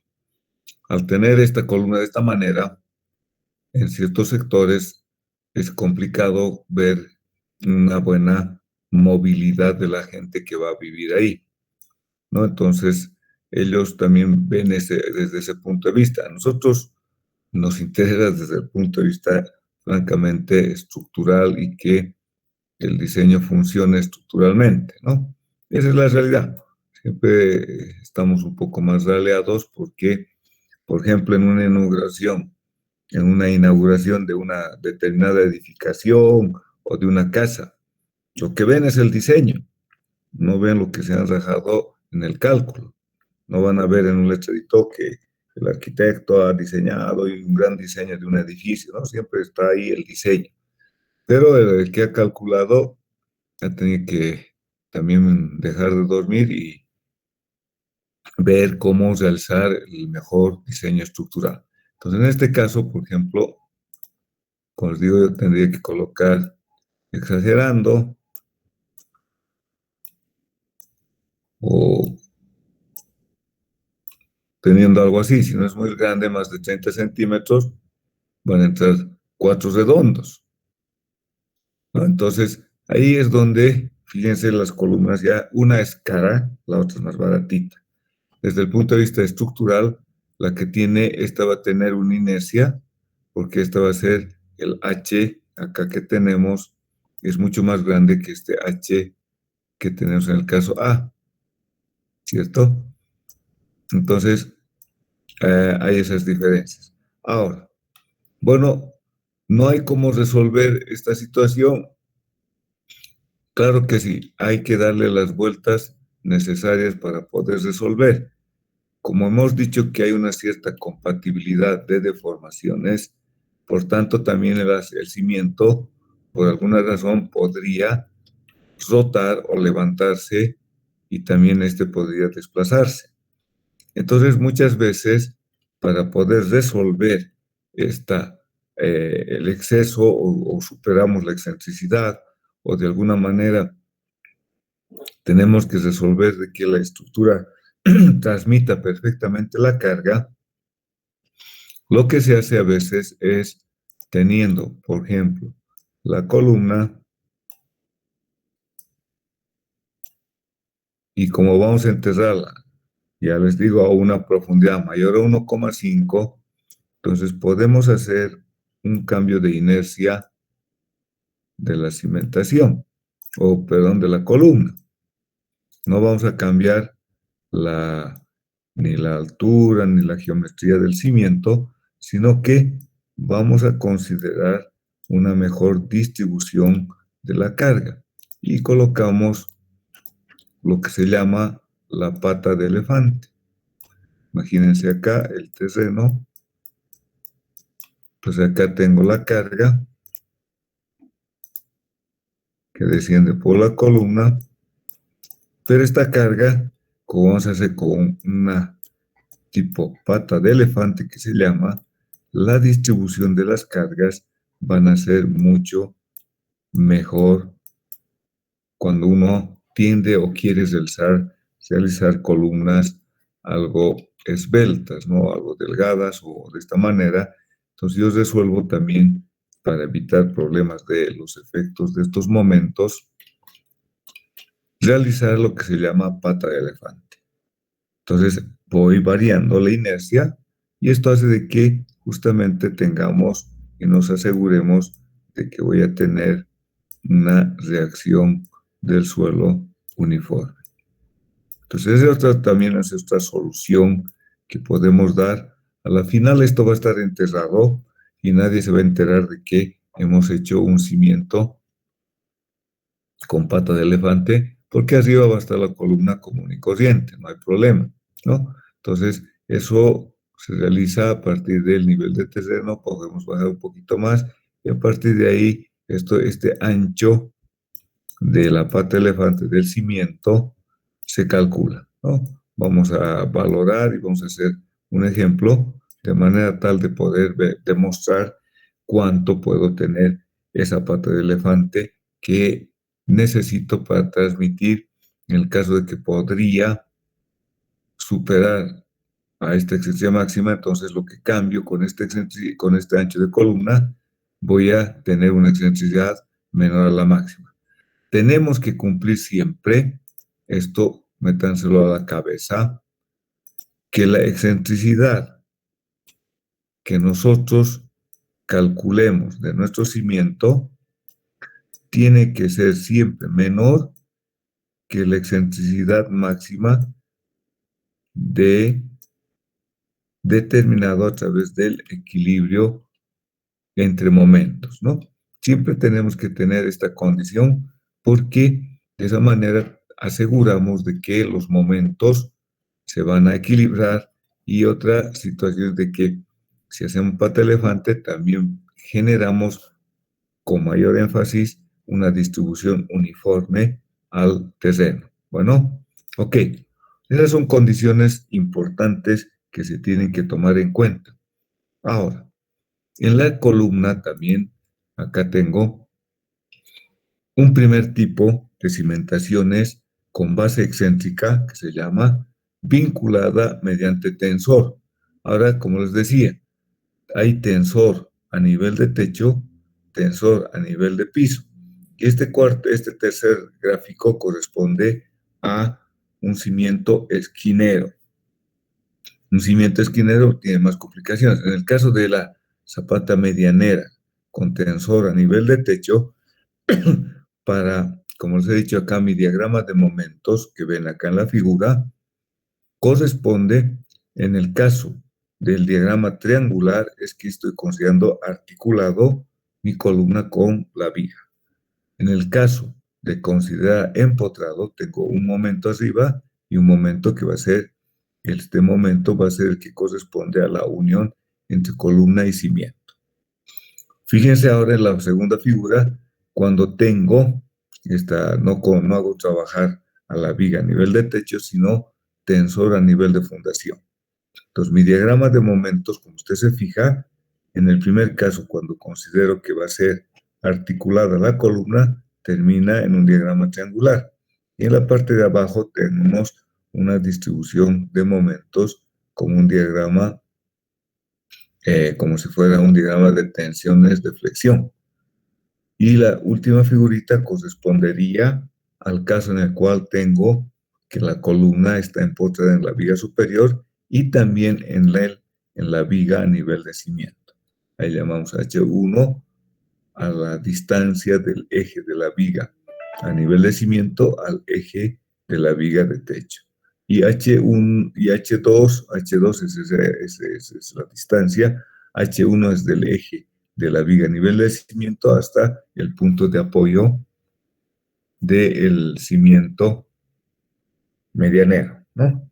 al tener esta columna de esta manera, en ciertos sectores es complicado ver una buena movilidad de la gente que va a vivir ahí, ¿no? Entonces, ellos también ven desde ese punto de vista. A nosotros nos interesa desde el punto de vista francamente estructural y que el diseño funcione estructuralmente, ¿no? Esa es la realidad. Siempre estamos un poco más raleados porque, por ejemplo, en una inauguración de una determinada edificación o de una casa, lo que ven es el diseño, no ven lo que se han rajado en el cálculo. No van a ver en un letrerito que el arquitecto ha diseñado y un gran diseño de un edificio, ¿no? Siempre está ahí el diseño. Pero el que ha calculado ha tenido que también dejar de dormir y ver cómo realizar el mejor diseño estructural. Entonces, en este caso, por ejemplo, como les digo, yo tendría que colocar, exagerando, o teniendo algo así. Si no es muy grande, más de 30 centímetros, van a entrar 4 redondos, ¿no? Entonces, ahí es donde, fíjense, las columnas ya, una es cara, la otra es más baratita. Desde el punto de vista estructural, la que tiene, esta va a tener una inercia, porque esta va a ser el H acá que tenemos, es mucho más grande que este H que tenemos en el caso A, ¿cierto? Entonces, hay esas diferencias. Ahora, bueno, no hay cómo resolver esta situación. Claro que sí, hay que darle las vueltas necesarias para poder resolver. Como hemos dicho que hay una cierta compatibilidad de deformaciones, por tanto también el cimiento, por alguna razón, podría rotar o levantarse y también este podría desplazarse. Entonces, muchas veces, para poder resolver el exceso o superamos la excentricidad o de alguna manera tenemos que resolver de que la estructura transmita perfectamente la carga, lo que se hace a veces es teniendo, por ejemplo, la columna y como vamos a enterrarla, ya les digo, a una profundidad mayor a 1,5, entonces podemos hacer un cambio de inercia de la cimentación, o perdón, de la columna. No vamos a cambiar ni la altura ni la geometría del cimiento, sino que vamos a considerar una mejor distribución de la carga y colocamos lo que se llama la pata de elefante. Imagínense acá el terreno, pues acá tengo la carga que desciende por la columna, pero esta carga, como vamos a hacer con una tipo pata de elefante que se llama, la distribución de las cargas van a ser mucho mejor cuando uno tiende o quiere realizar columnas algo esbeltas, ¿no? Algo delgadas o de esta manera. Entonces yo resuelvo también para evitar problemas de los efectos de estos momentos, realizar lo que se llama pata de elefante. Entonces voy variando la inercia y esto hace de que justamente tengamos y nos aseguremos de que voy a tener una reacción del suelo uniforme. Entonces también es otra solución que podemos dar. A la final esto va a estar enterrado y nadie se va a enterar de que hemos hecho un cimiento con pata de elefante, porque arriba va a estar la columna común y corriente, no hay problema, ¿no? Entonces, eso se realiza a partir del nivel de terreno, podemos bajar un poquito más, y a partir de ahí, este ancho de la pata de elefante del cimiento se calcula, ¿no? Vamos a valorar y vamos a hacer un ejemplo de manera tal de poder demostrar cuánto puedo tener esa pata de elefante que necesito para transmitir en el caso de que podría superar a esta excentricidad máxima. Entonces lo que cambio con con este ancho de columna, voy a tener una excentricidad menor a la máxima. Tenemos que cumplir siempre, esto métanselo a la cabeza, que la excentricidad que nosotros calculemos de nuestro cimiento tiene que ser siempre menor que la excentricidad máxima determinado a través del equilibrio entre momentos, ¿no? Siempre tenemos que tener esta condición porque de esa manera aseguramos de que los momentos se van a equilibrar y otra situación es de que si hacemos pata elefante también generamos con mayor énfasis una distribución uniforme al terreno. Bueno, ok. Esas son condiciones importantes que se tienen que tomar en cuenta. Ahora, en la columna también, acá tengo un primer tipo de cimentaciones con base excéntrica, que se llama vinculada mediante tensor. Ahora, como les decía, hay tensor a nivel de techo, tensor a nivel de piso. Y este tercer gráfico corresponde a un cimiento esquinero. Un cimiento esquinero tiene más complicaciones. En el caso de la zapata medianera con tensor a nivel de techo, como les he dicho acá, mi diagrama de momentos que ven acá en la figura, corresponde, en el caso del diagrama triangular, es que estoy considerando articulado mi columna con la viga. En el caso de considerar empotrado, tengo un momento arriba y un momento que va a ser, este momento va a ser el que corresponde a la unión entre columna y cimiento. Fíjense ahora en la segunda figura, cuando tengo, no hago trabajar a la viga a nivel de techo, sino tensor a nivel de fundación. Entonces, mi diagrama de momentos, como usted se fija, en el primer caso, cuando considero que va a ser articulada la columna, termina en un diagrama triangular. Y en la parte de abajo tenemos una distribución de momentos como un diagrama, como si fuera un diagrama de tensiones de flexión. Y la última figurita correspondería al caso en el cual tengo que la columna está empotrada en la viga superior y también en la viga a nivel de cimiento. Ahí llamamos H1 a la distancia del eje de la viga a nivel de cimiento al eje de la viga de techo. Y H1 y H2 es la distancia, H1 es del eje de la viga a nivel de cimiento hasta el punto de apoyo del cimiento medianero, ¿no?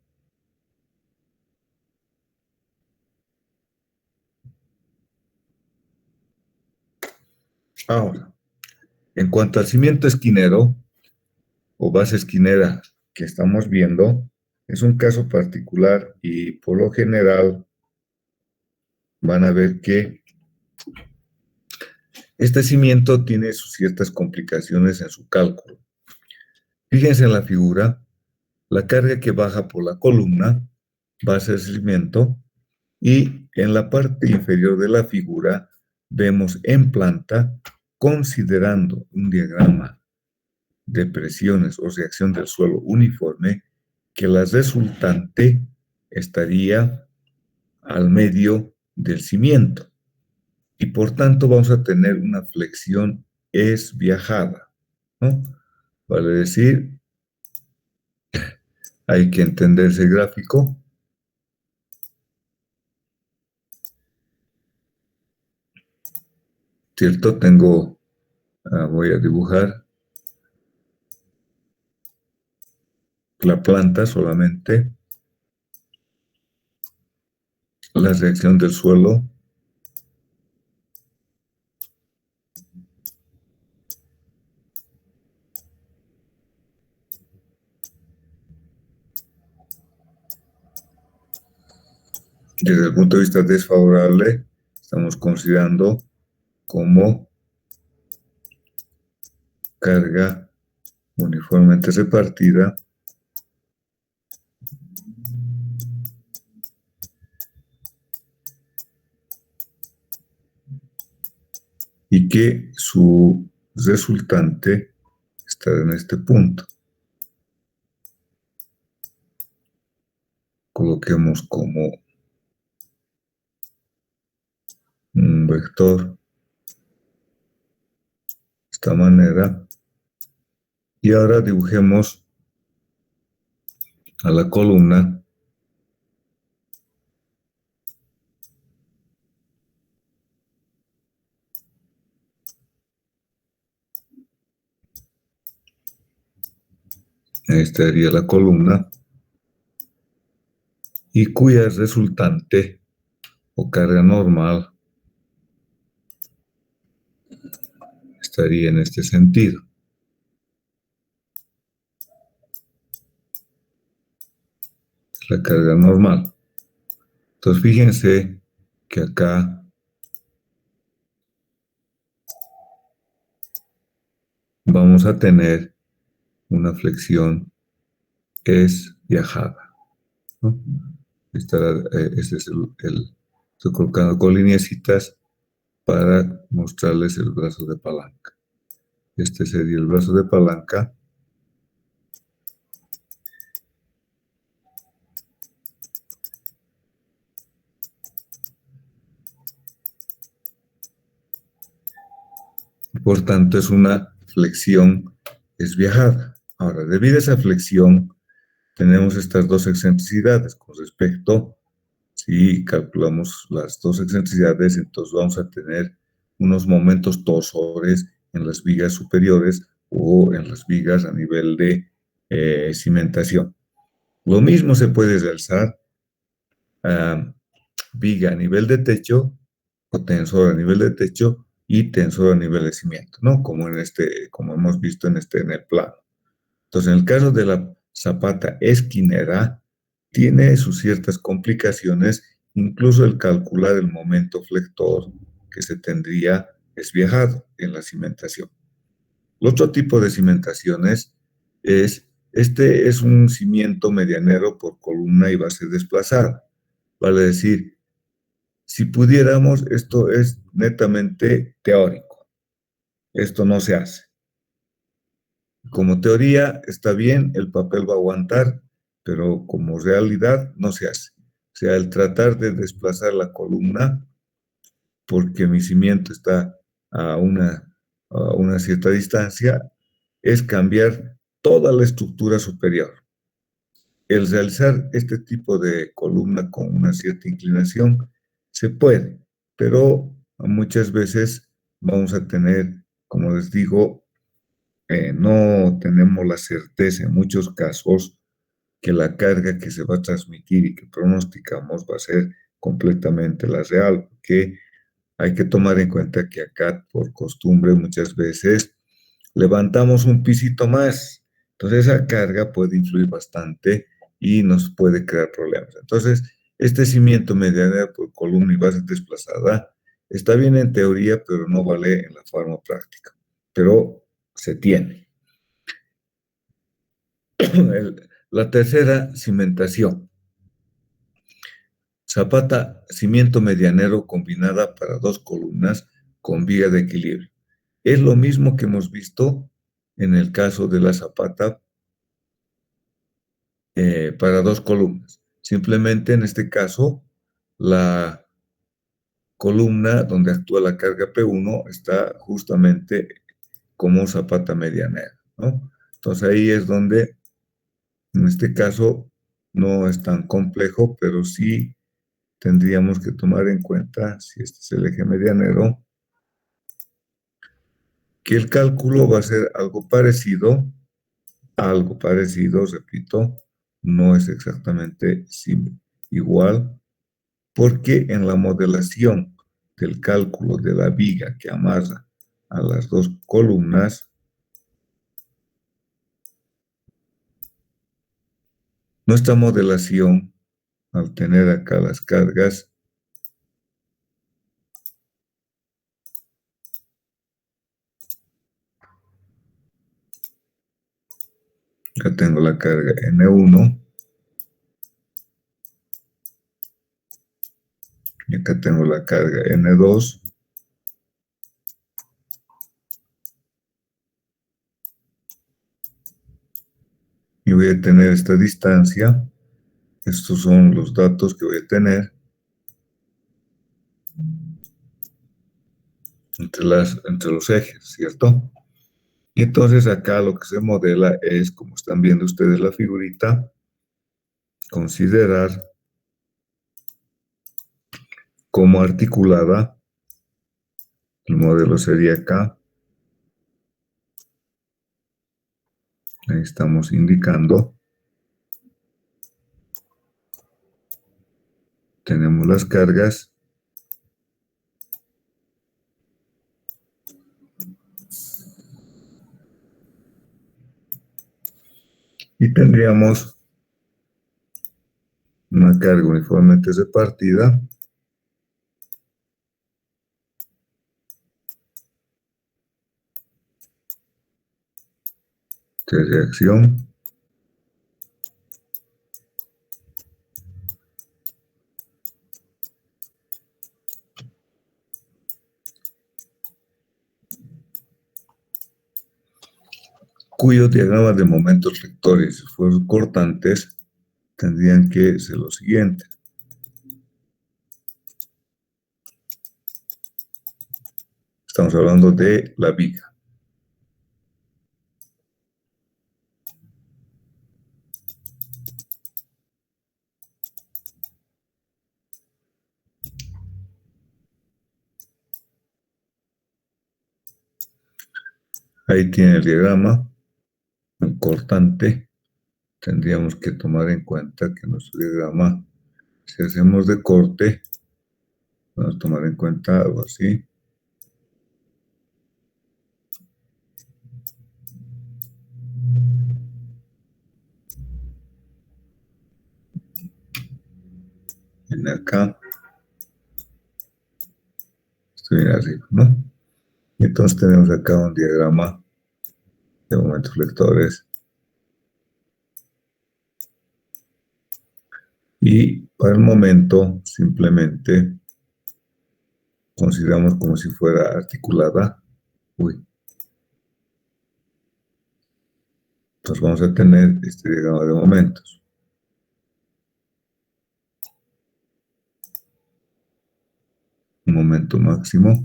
Ahora, en cuanto al cimiento esquinero o base esquinera que estamos viendo, es un caso particular y por lo general van a ver que este cimiento tiene ciertas complicaciones en su cálculo. Fíjense en la figura, la carga que baja por la columna va a ser cimiento y en la parte inferior de la figura vemos en planta, considerando un diagrama de presiones o reacción del suelo uniforme, que la resultante estaría al medio del cimiento. Y por tanto vamos a tener una flexión esviajada, ¿no? Vale decir, hay que entender ese gráfico. ¿Cierto? Voy a dibujar la planta solamente, la reacción del suelo, desde el punto de vista desfavorable, estamos considerando como carga uniformemente repartida y que su resultante está en este punto. Coloquemos como un vector de esta manera y ahora dibujemos a la columna esta sería la columna y cuya resultante o carga normal estaría en este sentido. La carga normal. Entonces fíjense que acá vamos a tener una flexión es viajada, ¿no? Este es estoy colocando con lineecitas para mostrarles el brazo de palanca. Este sería el brazo de palanca. Por tanto, es una flexión, es viajada. Ahora, debido a esa flexión, tenemos estas dos excentricidades. Con respecto, si calculamos las dos excentricidades, entonces vamos a tener unos momentos torsores en las vigas superiores o en las vigas a nivel de cimentación. Lo mismo se puede realizar a viga a nivel de techo o tensor a nivel de techo y tensor a nivel de cimiento, ¿no? Como hemos visto en el plano. Entonces, en el caso de la zapata esquinera, tiene sus ciertas complicaciones, incluso el calcular el momento flector que se tendría es viajado en la cimentación. El otro tipo de cimentaciones este es un cimiento medianero por columna y base desplazada. Vale decir, si pudiéramos, esto es netamente teórico. Esto no se hace. Como teoría está bien, el papel va a aguantar, pero como realidad no se hace. O sea, el tratar de desplazar la columna porque mi cimiento está a una cierta distancia, es cambiar toda la estructura superior. El realizar este tipo de columna con una cierta inclinación se puede, pero muchas veces vamos a tener, como les digo, no tenemos la certeza en muchos casos que la carga que se va a transmitir y que pronosticamos va a ser completamente la real, porque hay que tomar en cuenta que acá, por costumbre, muchas veces levantamos un pisito más. Entonces, esa carga puede influir bastante y nos puede crear problemas. Entonces, este cimiento medianero por columna y base desplazada está bien en teoría, pero no vale en la forma práctica. Pero se tiene. La tercera, cimentación. Zapata, cimiento medianero combinada para dos columnas con viga de equilibrio. Es lo mismo que hemos visto en el caso de la zapata para dos columnas. Simplemente en este caso, la columna donde actúa la carga P1 está justamente como zapata medianera, ¿no? Entonces ahí es donde, en este caso, no es tan complejo, pero sí tendríamos que tomar en cuenta, si este es el eje medianero, que el cálculo va a ser algo parecido, repito, no es exactamente igual, porque en la modelación del cálculo de la viga que amarra a las dos columnas, nuestra modelación, al tener acá las cargas, acá tengo la carga N1, y acá tengo la carga N2, y voy a tener esta distancia. Estos son los datos que voy a tener entre los ejes, ¿cierto? Y entonces acá lo que se modela es, como están viendo ustedes la figurita, considerar cómo articulada, el modelo sería acá, ahí estamos indicando, tenemos las cargas, y tendríamos una carga uniformemente repartida, de reacción, cuyos diagramas de momentos rectores y esfuerzos cortantes tendrían que ser los siguientes. Estamos hablando de la viga. Ahí tiene el diagrama. Un cortante. Tendríamos que tomar en cuenta que nuestro diagrama, si hacemos de corte, vamos a tomar en cuenta algo así. Viene acá. Esto viene arriba, ¿no? Y entonces tenemos acá un diagrama de momentos lectores. Y para el momento, simplemente consideramos como si fuera articulada. Entonces vamos a tener este diagrama de momentos. Un momento máximo.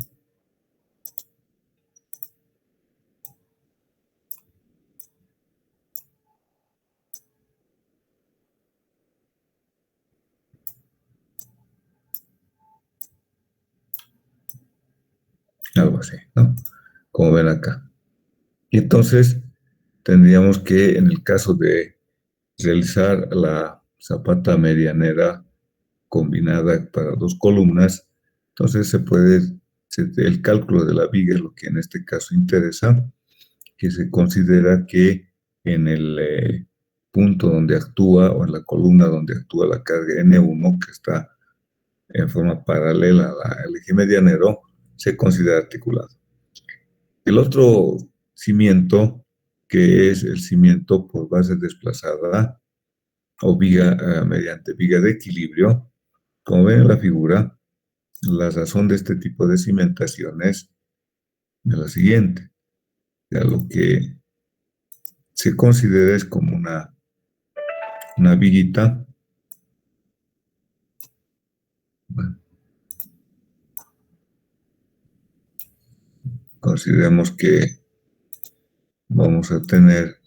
Algo así, ¿no? Como ven acá. Y entonces tendríamos que, en el caso de realizar la zapata medianera combinada para dos columnas, entonces el cálculo de la viga es lo que en este caso interesa, que se considera que en el punto donde actúa, o en la columna donde actúa la carga N1, que está en forma paralela al eje medianero, se considera articulado. El otro cimiento, que es el cimiento por base desplazada, o viga mediante viga de equilibrio, como ven en la figura, la razón de este tipo de cimentaciones es la siguiente. Ya lo que se considera es como una viguita. Bueno, consideremos que vamos a tener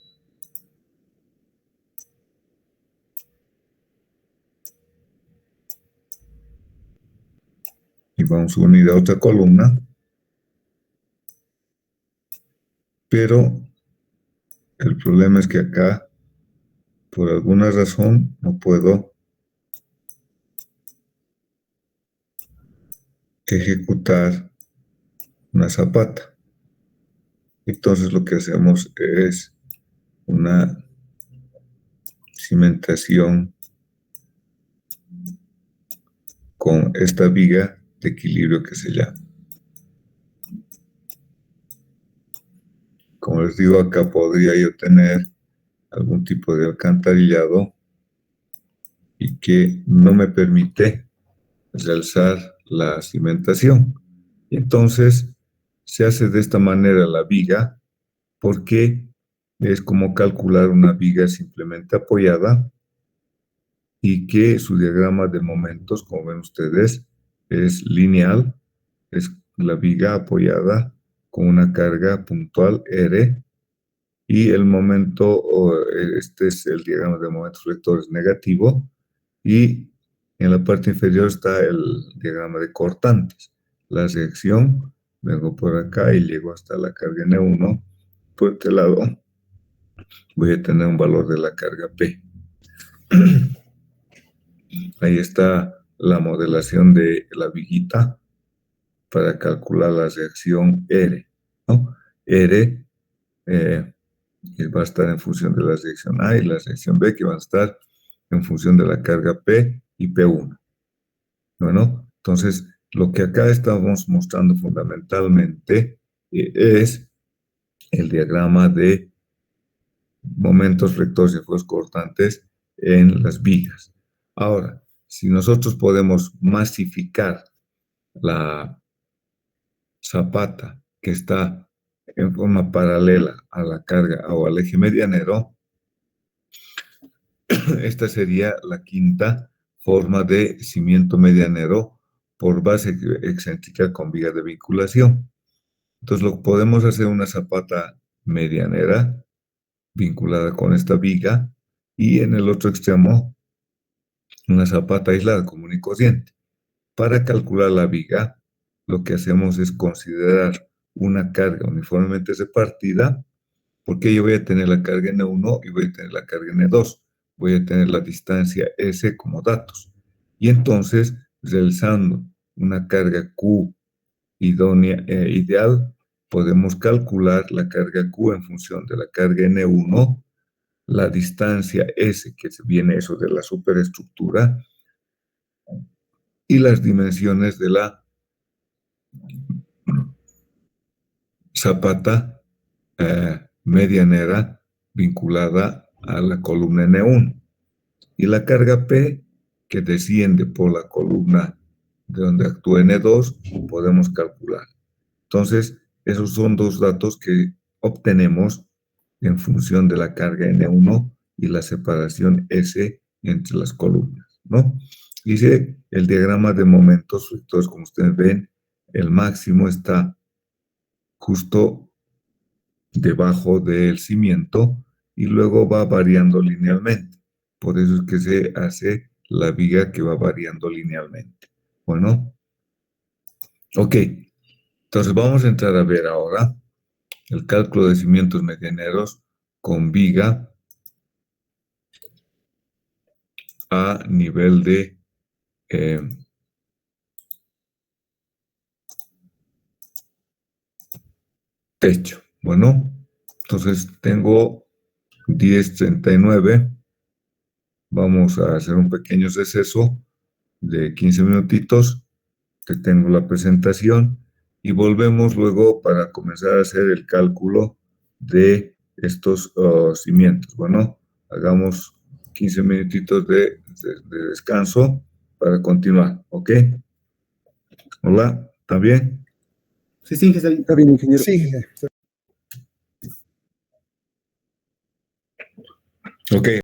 y vamos a unir a otra columna, pero el problema es que acá, por alguna razón, no puedo ejecutar una zapata. Entonces lo que hacemos es una cimentación con esta viga de equilibrio que se llama. Como les digo, acá podría yo tener algún tipo de alcantarillado y que no me permite realzar la cimentación. Y entonces se hace de esta manera la viga, porque es como calcular una viga simplemente apoyada y que su diagrama de momentos, como ven ustedes, es lineal, es la viga apoyada con una carga puntual R, y el momento, este es el diagrama de momentos vectores negativo, y en la parte inferior está el diagrama de cortantes. La reacción, vengo por acá y llego hasta la carga N1. Por este lado voy a tener un valor de la carga P. Ahí está la modelación de la viguita para calcular la reacción R, ¿no? R va a estar en función de la reacción A, y la reacción B, que va a estar en función de la carga P y P1. Bueno, entonces lo que acá estamos mostrando fundamentalmente es el diagrama de momentos rectores y esfuerzos cortantes en las vigas. Ahora, si nosotros podemos masificar la zapata que está en forma paralela a la carga o al eje medianero, esta sería la quinta forma de cimiento medianero por base excéntrica con viga de vinculación. Entonces, lo podemos hacer una zapata medianera vinculada con esta viga y en el otro extremo una zapata aislada común y corriente. Para calcular la viga, lo que hacemos es considerar una carga uniformemente repartida, porque yo voy a tener la carga N1 y voy a tener la carga N2. Voy a tener la distancia S como datos. Y entonces, realizando una carga Q ideal, podemos calcular la carga Q en función de la carga N1, la distancia S, que viene eso de la superestructura, y las dimensiones de la zapata medianera vinculada a la columna N1. Y la carga P, que desciende por la columna de donde actúa N2, podemos calcular. Entonces, esos son dos datos que obtenemos en función de la carga N1 y la separación S entre las columnas, ¿no? Dice el diagrama de momentos, entonces, como ustedes ven, el máximo está justo debajo del cimiento y luego va variando linealmente. Por eso es que se hace la viga que va variando linealmente. Bueno, ok. Entonces vamos a entrar a ver ahora el cálculo de cimientos medianeros con viga a nivel de techo. Bueno, entonces tengo 10:39. Vamos a hacer un pequeño receso de 15 minutitos. Te tengo la presentación y volvemos luego para comenzar a hacer el cálculo de estos cimientos. Bueno, hagamos 15 minutitos de descanso para continuar, ¿ok? Hola, ¿está bien? Sí, sí, está bien. Está bien, ingeniero. Sí, Ok.